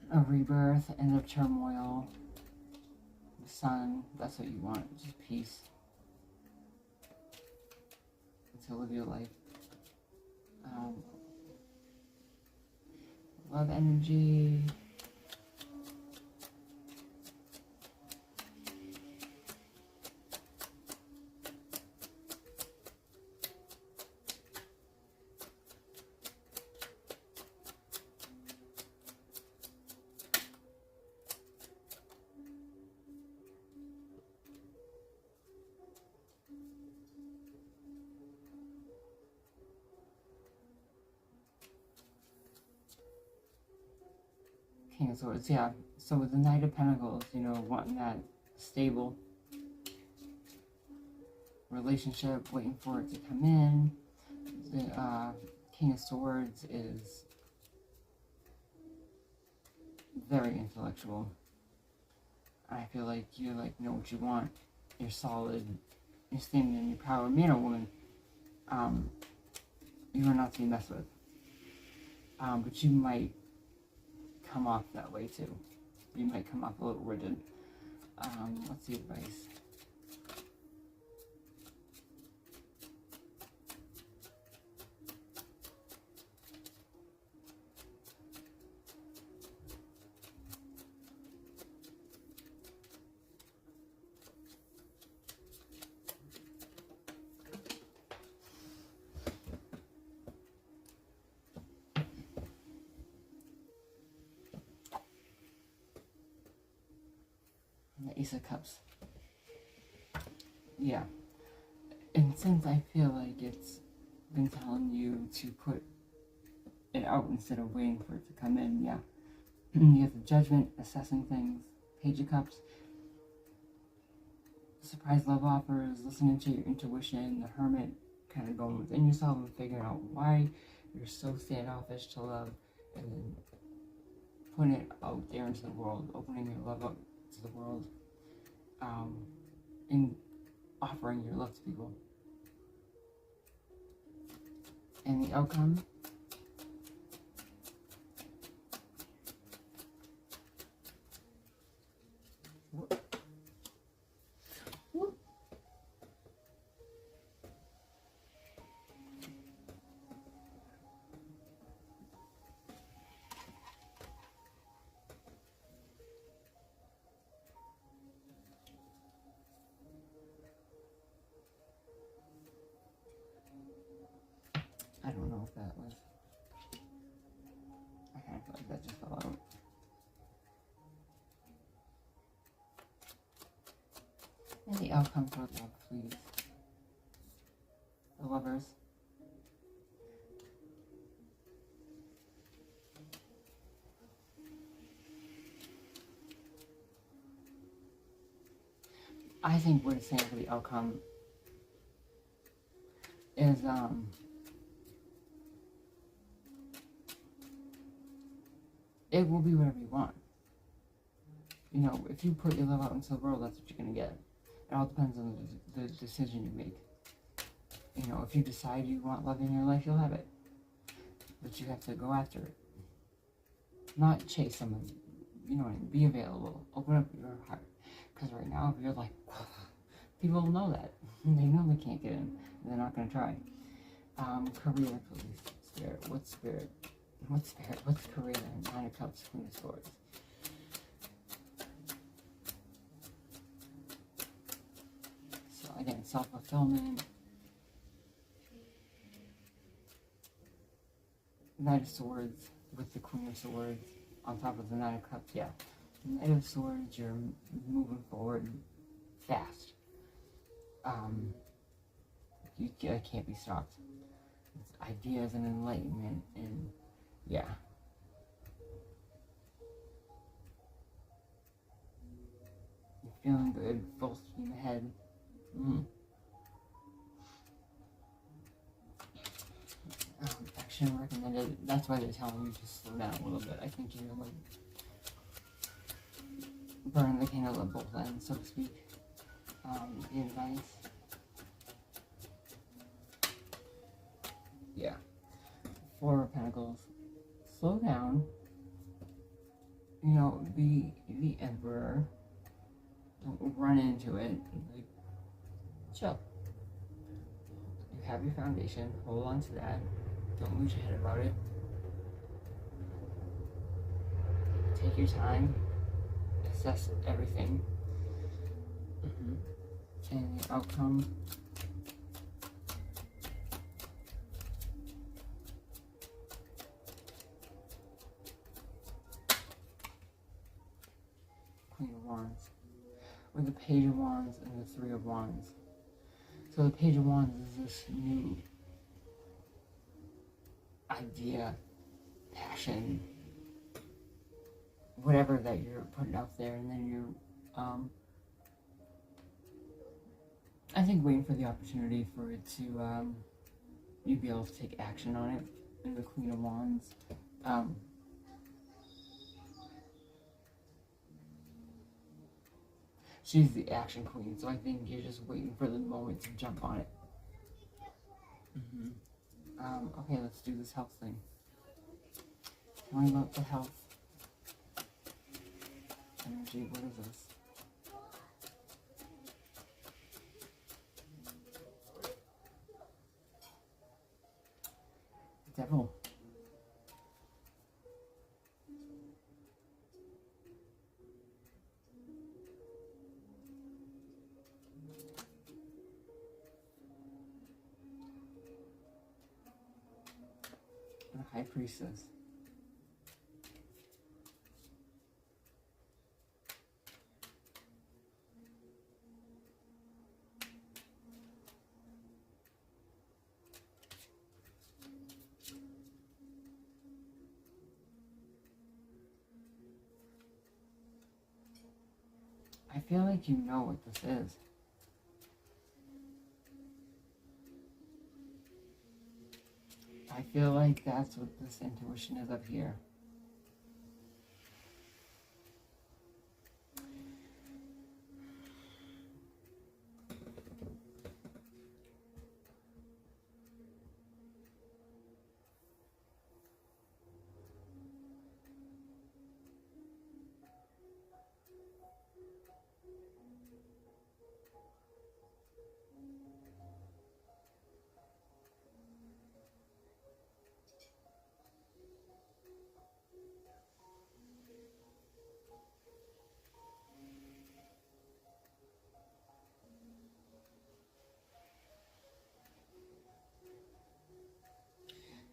A rebirth, end of turmoil, the sun, that's what you want, just peace. To live your life. Love energy. King of Swords, yeah. So with the Knight of Pentacles, you know, wanting that stable relationship, waiting for it to come in. The King of Swords is very intellectual. I feel like you know what you want. You're solid. You're standing in your power. Man or woman, you are not to be messed with. But you might come off that way too. You might come off a little rigid. What's the advice? The Ace of Cups. Yeah. And since I feel like it's been telling you to put it out instead of waiting for it to come in, yeah. You have the Judgment, assessing things, Page of Cups, surprise love offers, listening to your intuition, the Hermit, kind of going within yourself and figuring out why you're so standoffish to love, and then putting it out there into the world, opening your love up to the world, and offering your love to people. And the outcome, I don't know if that was, I kind of feel like that just fell out. And the outcome for love, please. The Lovers. I think what it's saying for the outcome is, it will be whatever you want. You know, if you put your love out into the world, that's what you're going to get. It all depends on the decision you make. You know, if you decide you want love in your life, you'll have it. But you have to go after it. Not chase someone. You know what I mean? Be available. Open up your heart. Because right now, if you're like, People know that. They know they can't get in. They're not going to try. Career, please. Spirit. What's spirit? What's spirit? What's career? Nine of Cups, Queen of Swords. So again, self-fulfillment. Knight of Swords with the Queen of Swords on top of the Nine of Cups. Yeah. Knight of Swords, you're moving forward fast. You can't be stopped. It's ideas and enlightenment, and yeah. You're feeling good, full steam ahead. Action recommended. That's why they're telling you to slow down a little bit. I think you're like burning the candle at both ends, so to speak. The advice. Yeah. Four of Pentacles. Slow down. You know, be the Emperor. Don't run into it. Like, chill. You have your foundation. Hold on to that. Don't lose your head about it. Take your time. Assess everything. And the outcome. Queen of Wands. With the Page of Wands and the Three of Wands. So the Page of Wands is this new idea, passion, whatever that you're putting out there, and then you're, I think waiting for the opportunity for it to, you be able to take action on it. And the Queen of Wands, she's the action queen, so I think you're just waiting for the moment to jump on it. Okay, let's do this health thing. Tell me about the health energy. What is this? Devil. The High Priestess. I feel like you know what this is. I feel like that's what this intuition is up here.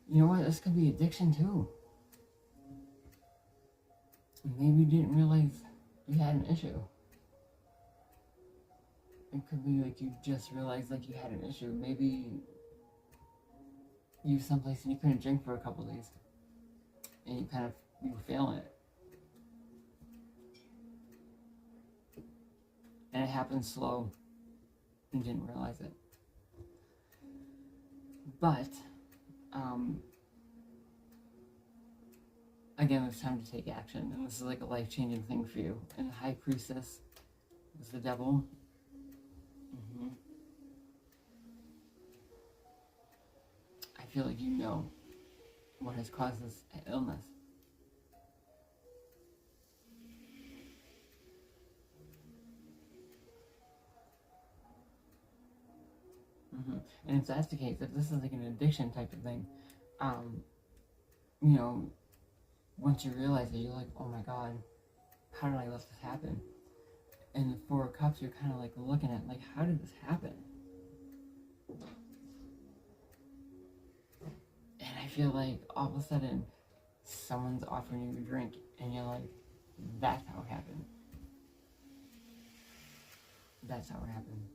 You know what? This could be addiction too. Maybe you didn't realize you had an issue. It could be like you just realized like you had an issue. Maybe you were someplace and you couldn't drink for a couple days. And you were feeling it. And it happened slow and didn't realize it. But, again, it's time to take action. And this is like a life-changing thing for you. And the High Priestess is the Devil. I feel like you know what has caused this illness. And if that's the case, if this is like an addiction type of thing, you know, once you realize it, you're like, oh my god, how did I let this happen? And the Four of Cups, you're kind of like looking at, like, how did this happen? And I feel like all of a sudden, someone's offering you a drink, and you're like, that's how it happened. That's how it happened.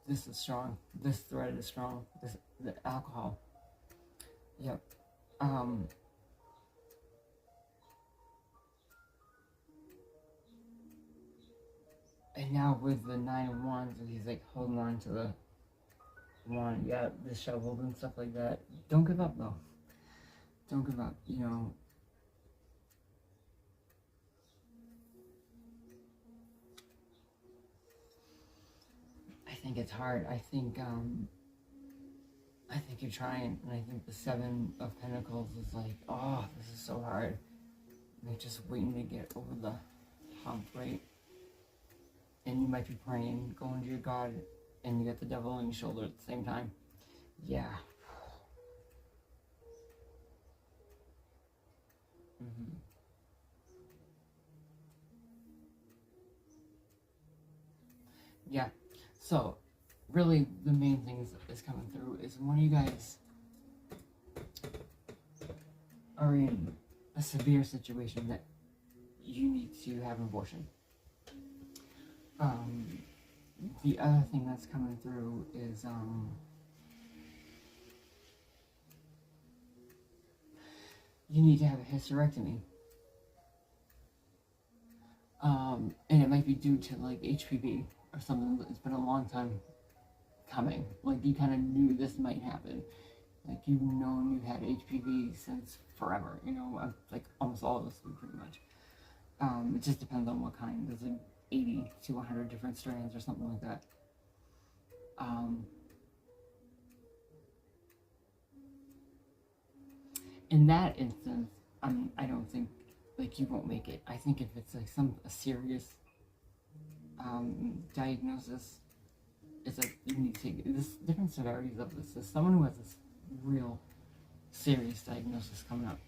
This is strong. This thread is strong. The alcohol. Yep. And now with the 9 of Wands, he's like holding on to the wand, yeah, the shovel and stuff like that. Don't give up though. Don't give up, you know. I think it's hard. I think you're trying, and I think the 7 of Pentacles is like, oh, this is so hard. They're just waiting to get over the hump, right? And you might be praying, going to your God, and you got the devil on your shoulder at the same time. Yeah. Yeah. So, really, the main thing is coming through is when you guys are in a severe situation that you need to have an abortion. The other thing that's coming through is you need to have a hysterectomy. And it might be due to like HPV or something that's been a long time coming. Like you kind of knew this might happen. Like you've known you had HPV since forever, you know, like almost all of us do pretty much. It just depends on what kind. There's like 80 to 100 different strands or something like that. In that instance, I don't think like you won't make it. I think if it's like a serious diagnosis, it's like you need to take this different severities of this. There's someone who has this real serious diagnosis coming up,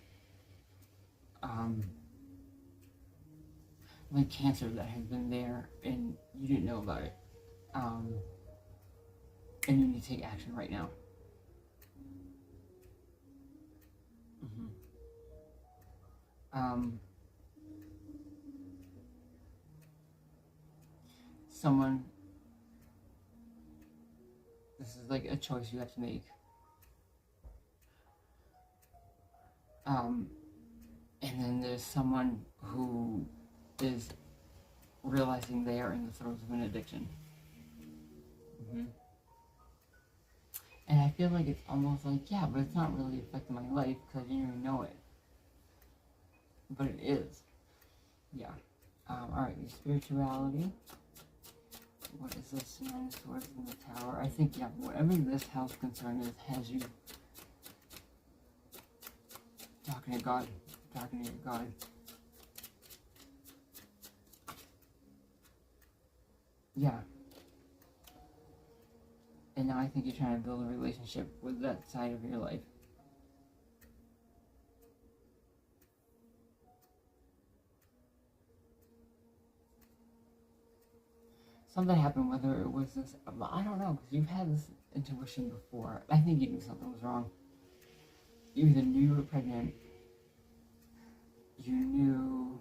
like cancer that has been there and you didn't know about it, and you need to take action right now. Someone, this is like a choice you have to make. And then there's someone who is realizing they are in the throes of an addiction. And I feel like it's almost like, yeah, but it's not really affecting my life because I didn't even know it. But it is. Yeah. Alright, your spirituality. What is this? 9 of Swords in the Tower. I think, yeah, whatever this house concern is, has you talking to God. Talking to your God. Yeah. And now I think you're trying to build a relationship with that side of your life. Something happened, whether it was this, I don't know, because you've had this intuition before. I think you knew something was wrong. You either knew you were pregnant, you knew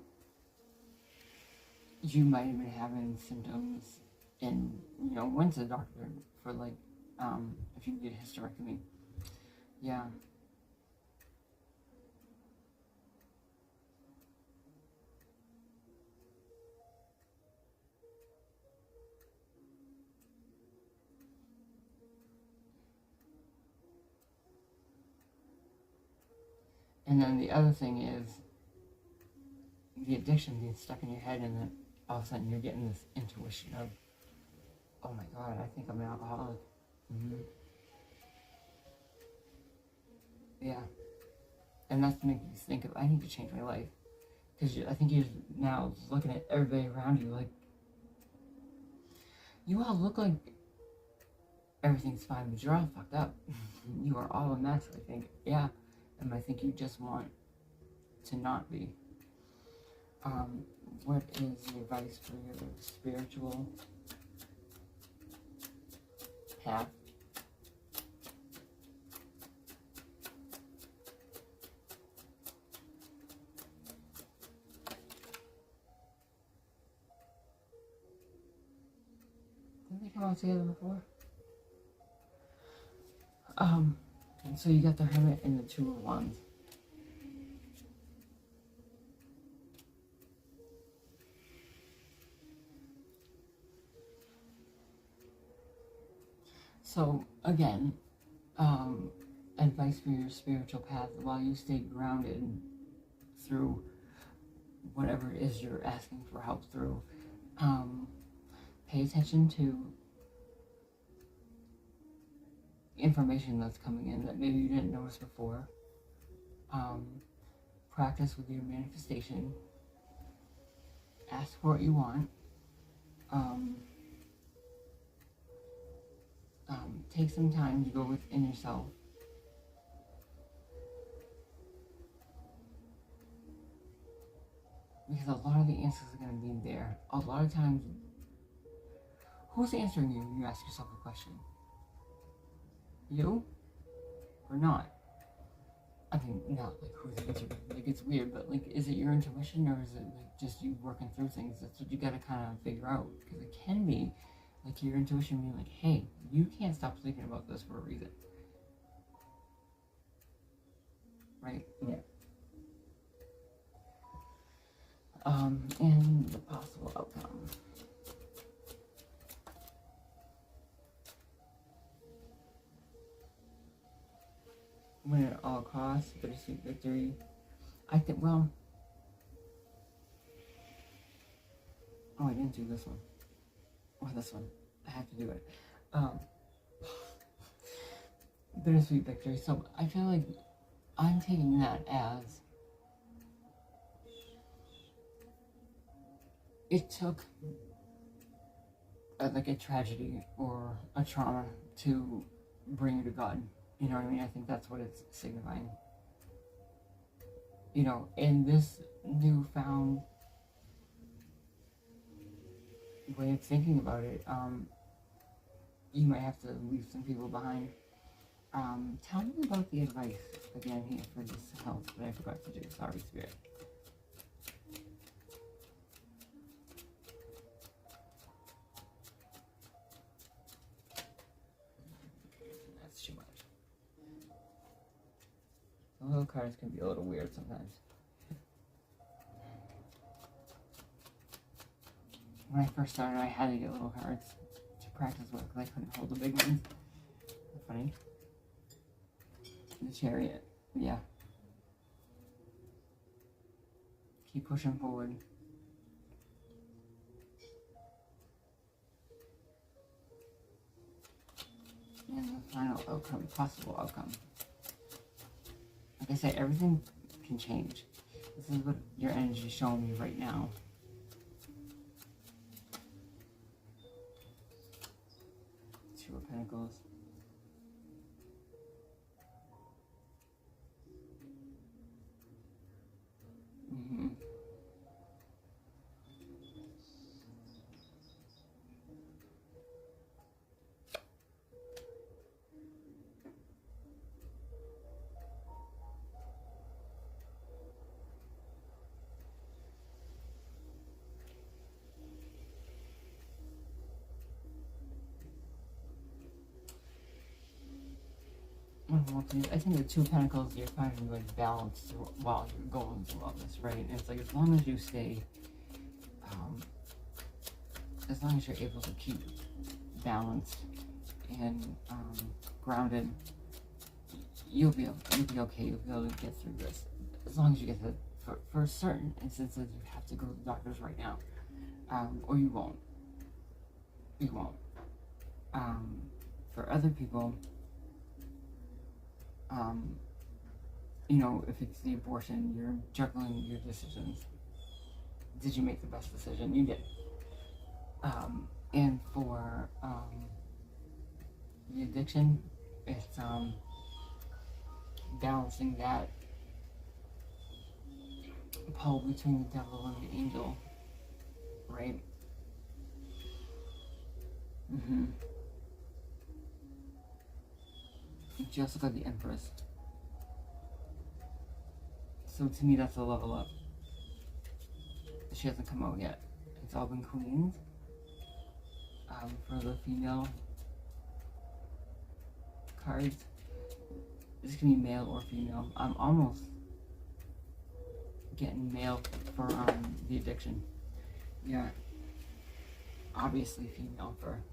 you might have been having symptoms, and, you know, went to the doctor for, like, if you need a hysterectomy. Yeah. And then the other thing is the addiction being stuck in your head, and then all of a sudden you're getting this intuition of, oh my god, I think I'm an alcoholic. Yeah. And that's to make you think of, I need to change my life. Because I think you're now looking at everybody around you like, you all look like everything's fine, but you're all fucked up. You are all a mess, I think. Yeah. And I think you just want to not be. What is the advice for your spiritual path? Didn't they come out together before? And so you got the Hermit and the Two of Wands. So, again, advice for your spiritual path while you stay grounded through whatever it is you're asking for help through. Pay attention to information that's coming in that maybe you didn't notice before. Practice with your manifestation. Ask for what you want. Take some time to go within yourself. Because a lot of the answers are going to be there. A lot of times, who's answering you when you ask yourself a question? You? Or not? I mean, not like who's answering you. Like, it's weird, but like, is it your intuition or is it like just you working through things? That's what you got to kind of figure out. Because it can be like your intuition being like, hey, you can't stop thinking about this for a reason. Right? Yeah. And the possible outcome. Win at all costs, bittersweet victory. I think, well, oh, I didn't do this one. Or this one. I have to do it. Bittersweet victory. So I feel like I'm taking that as it took like a tragedy or a trauma to bring you to God. You know what I mean? I think that's what it's signifying. You know, in this newfound way of thinking about it, you might have to leave some people behind. Tell me about the advice again here for this health that I forgot to do. Sorry, Spirit. That's too much. The little cards can be a little weird sometimes. When I first started, I had to get little cards to practice with because I couldn't hold the big ones. That's funny. The Chariot. Yeah. Keep pushing forward. And the final outcome, possible outcome. Like I said, everything can change. This is what your energy is showing me right now. Two of Pentacles. I think the Two of Pentacles, you're finding like balance while you're going through all this, right? And it's like as long as you stay, as long as you're able to keep balanced and grounded, you'll be okay. You'll be able to get through this. As long as you get to, for certain instances, you have to go to the doctors right now, or you won't. You won't. For other people, you know, if it's the abortion, you're juggling your decisions. Did you make the best decision? You did. And for the addiction, it's balancing that pull between the devil and the angel, right? She also got the Empress. So to me, that's a level up. She hasn't come out yet. It's all been Queens. For the female cards, this can be male or female. I'm almost getting male for the addiction. Yeah, obviously female for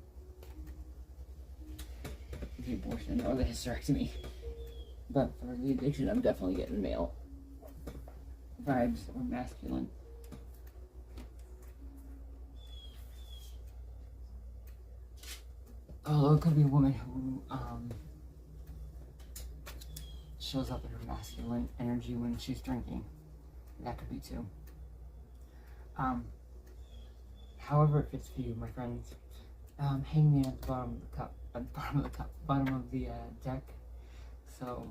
the abortion or the hysterectomy, but for the addiction, I'm definitely getting male vibes or masculine. Although it could be a woman who shows up in her masculine energy when she's drinking. That could be too. However it fits for you, my friends. Hangman at the bottom of the cup, bottom of the deck. So,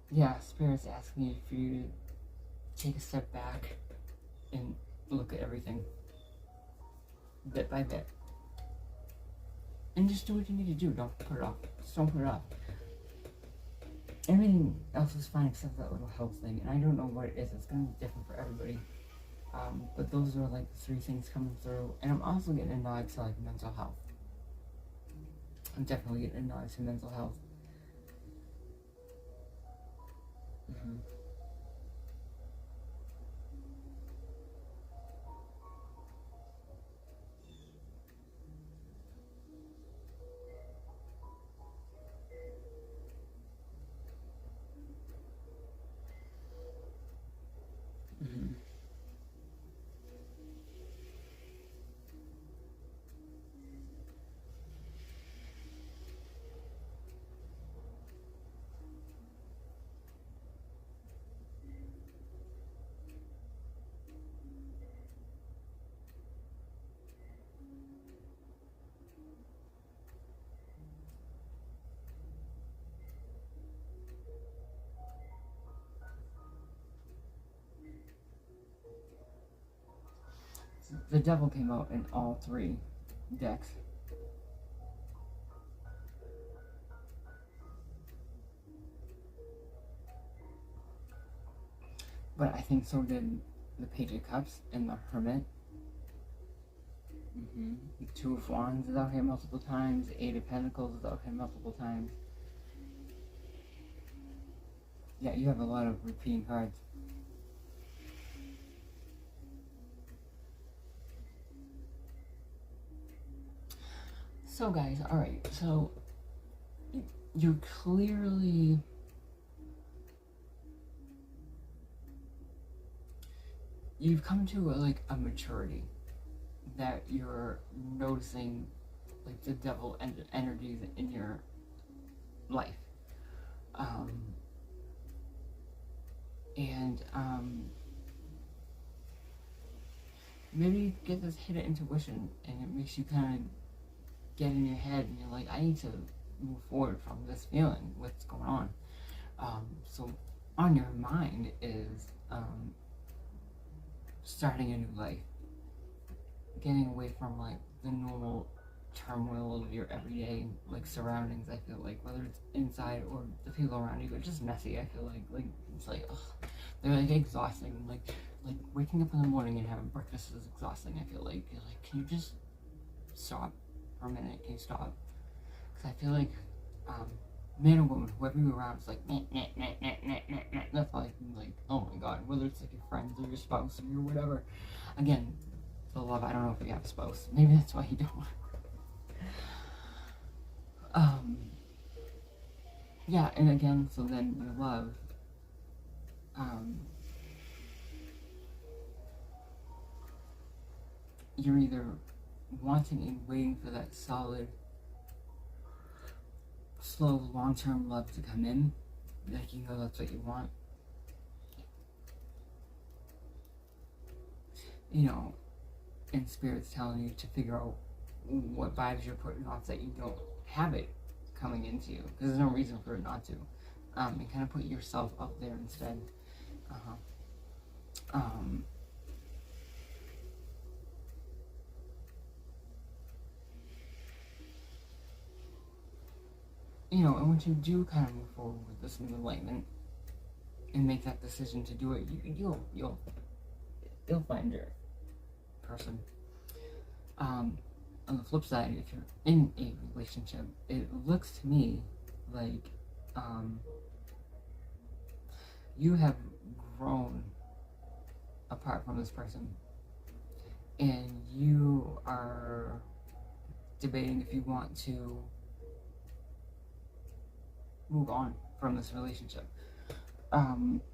yeah, Spirit's asking you for you to take a step back and look at everything, bit by bit. And just do what you need to do. Don't put it off. Just don't put it off. Everything else is fine except that little health thing. And I don't know what it is. It's going to be different for everybody. But those are like the 3 things coming through. And I'm also getting a nod to like mental health. I'm definitely getting a nod to mental health. The devil came out in all 3 decks. But I think so did the Page of Cups and the Hermit. The 2 of Wands is out here multiple times. The 8 of Pentacles is out here multiple times. Yeah, you have a lot of repeating cards. So guys, alright, so you're clearly you've come to a maturity that you're noticing like the devil and the energies in your life. Maybe you get this hidden intuition and it makes you kind of get in your head and you're like, I need to move forward from this feeling, what's going on. So on your mind is starting a new life, getting away from like the normal turmoil of your everyday like surroundings. I feel like whether it's inside or the people around you, they're just messy. I feel like it's like ugh, they're like exhausting. Like waking up in the morning and having breakfast is exhausting. I feel like you're like, can you just stop for a minute? Can you stop? Because I feel like man or woman, whoever you're around, is like that's like oh my god, whether it's like your friends or your spouse or your whatever. Again, the love, I don't know if you have a spouse, maybe that's why you don't. Yeah, and again, so then your love, you're either wanting and waiting for that solid, slow, long-term love to come in, like you know that's what you want. You know, and Spirit's telling you to figure out what vibes you're putting off that you don't have it coming into you, because there's no reason for it not to. And kind of put yourself up there instead. You know, and once you do kind of move forward with this new enlightenment and make that decision to do it, you'll find your person. On the flip side, if you're in a relationship, it looks to me like you have grown apart from this person, and you are debating if you want to move on from this relationship.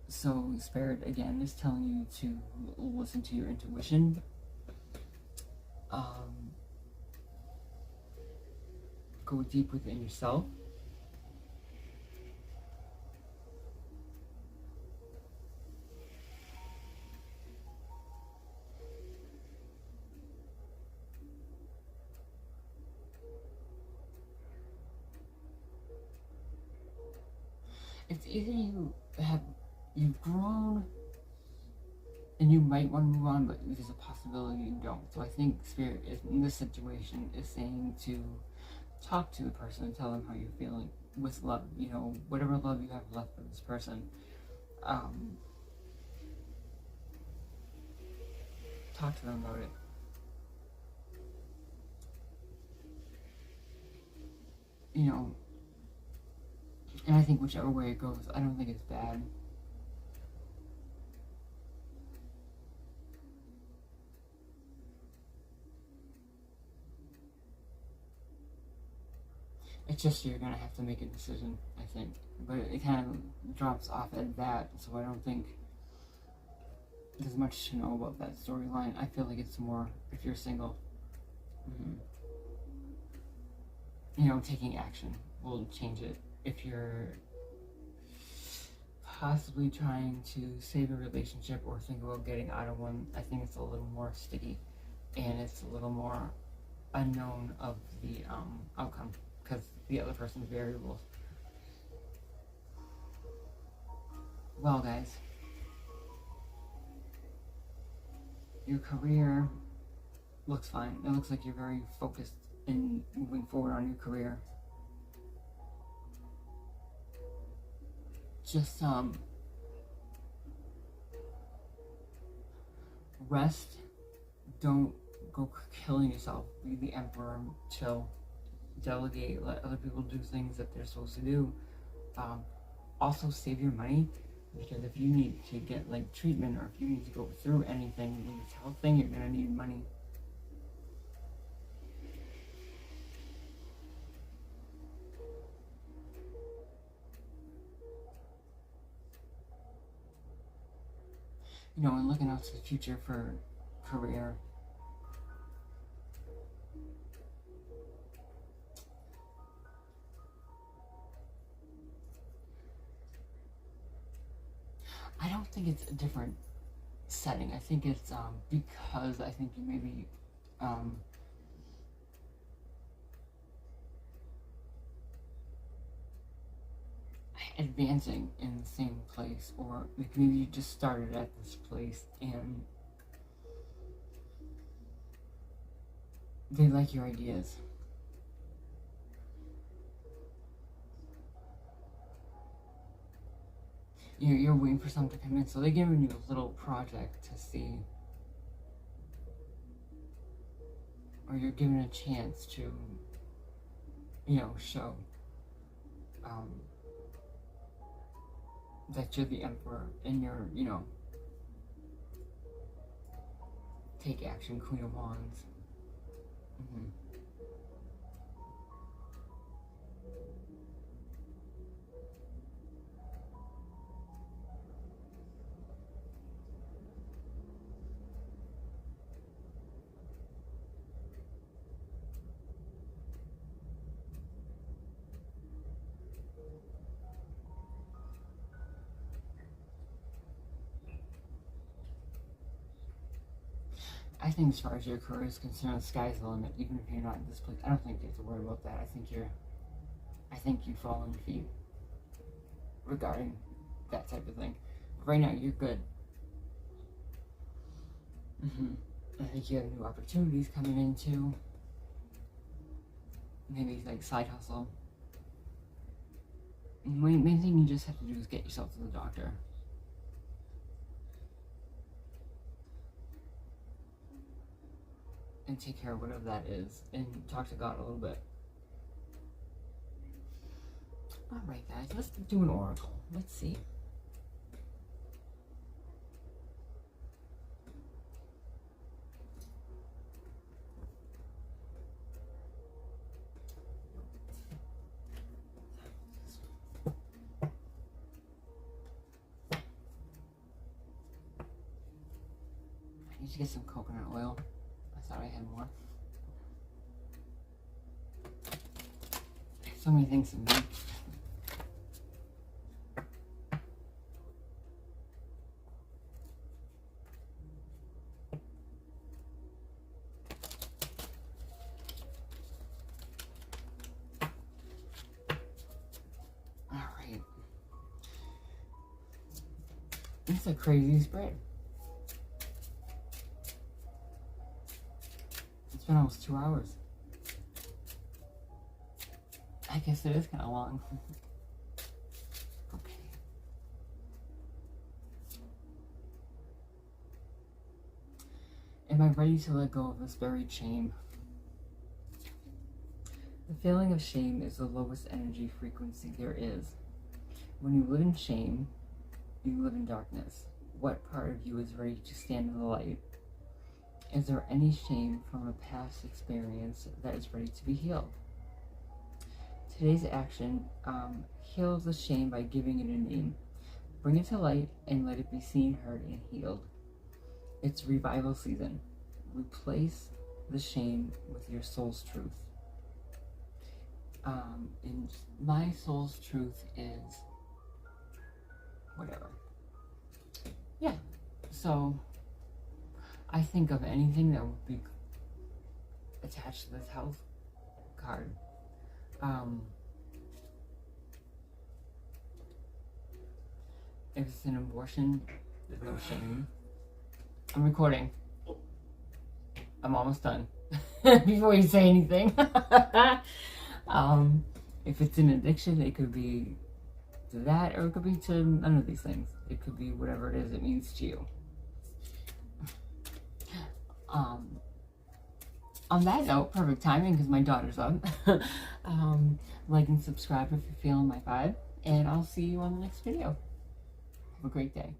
So Spirit again is telling you to listen to your intuition. Go deep within yourself. It's either you've grown and you might want to move on, but there's a possibility you don't. So I think Spirit is, in this situation, is saying to talk to the person and tell them how you're feeling with love. You know, whatever love you have left for this person. Talk to them about it. You know, and I think whichever way it goes, I don't think it's bad. It's just you're gonna have to make a decision, I think. But it kind of drops off at that, so I don't think there's much to know about that storyline. I feel like it's more if you're single. You know, taking action will change it. If you're possibly trying to save a relationship or think about getting out of one, I think it's a little more sticky, and it's a little more unknown of the outcome, because the other person's variables. Well, guys, your career looks fine. It looks like you're very focused in moving forward on your career. Just rest. Don't go killing yourself. Be the emperor. Chill. Delegate. Let other people do things that they're supposed to do. Also save your money, because if you need to get like treatment, or if you need to go through anything with this health thing, you're gonna need money. You know, and looking out to the future for career. I don't think it's a different setting. I think it's because I think you may be advancing in the same place, or like maybe you just started at this place and they like your ideas. You're waiting for someone to come in, so they're giving you a little project to see, or you're given a chance to, you know, show that you're the emperor, and you're, you know, take action, Queen of Wands. I think as far as your career is concerned, the sky's the limit. Even if you're not in this place, I don't think you have to worry about that. I think you fall on your feet regarding that type of thing. But right now, you're good. I think you have new opportunities coming in too. Maybe like side hustle. Main thing you just have to do is get yourself to the doctor. And take care of whatever that is. And talk to God a little bit. Alright guys, let's do an oracle. Let's see. I need to get some coconut oil. I thought I had more. So many things to make. Alright. It's a crazy spread. It's been almost 2 hours. I guess it is kind of long. Okay. Am I ready to let go of this buried shame? The feeling of shame is the lowest energy frequency there is. When you live in shame, you live in darkness. What part of you is ready to stand in the light? Is there any shame from a past experience that is ready to be healed? Today's action heals the shame by giving it a name. Bring it to light and let it be seen, heard, and healed. It's revival season. Replace the shame with your soul's truth. And my soul's truth is whatever. Yeah. So I think of anything that would be attached to this health card. If it's an abortion, there's no shame. I'm recording. I'm almost done. Before you say anything. If it's an addiction, it could be to that, or it could be to none of these things. It could be whatever it is it means to you. On that note, perfect timing because my daughter's up. Like and subscribe if you're feeling my vibe, and I'll see you on the next video. Have a great day.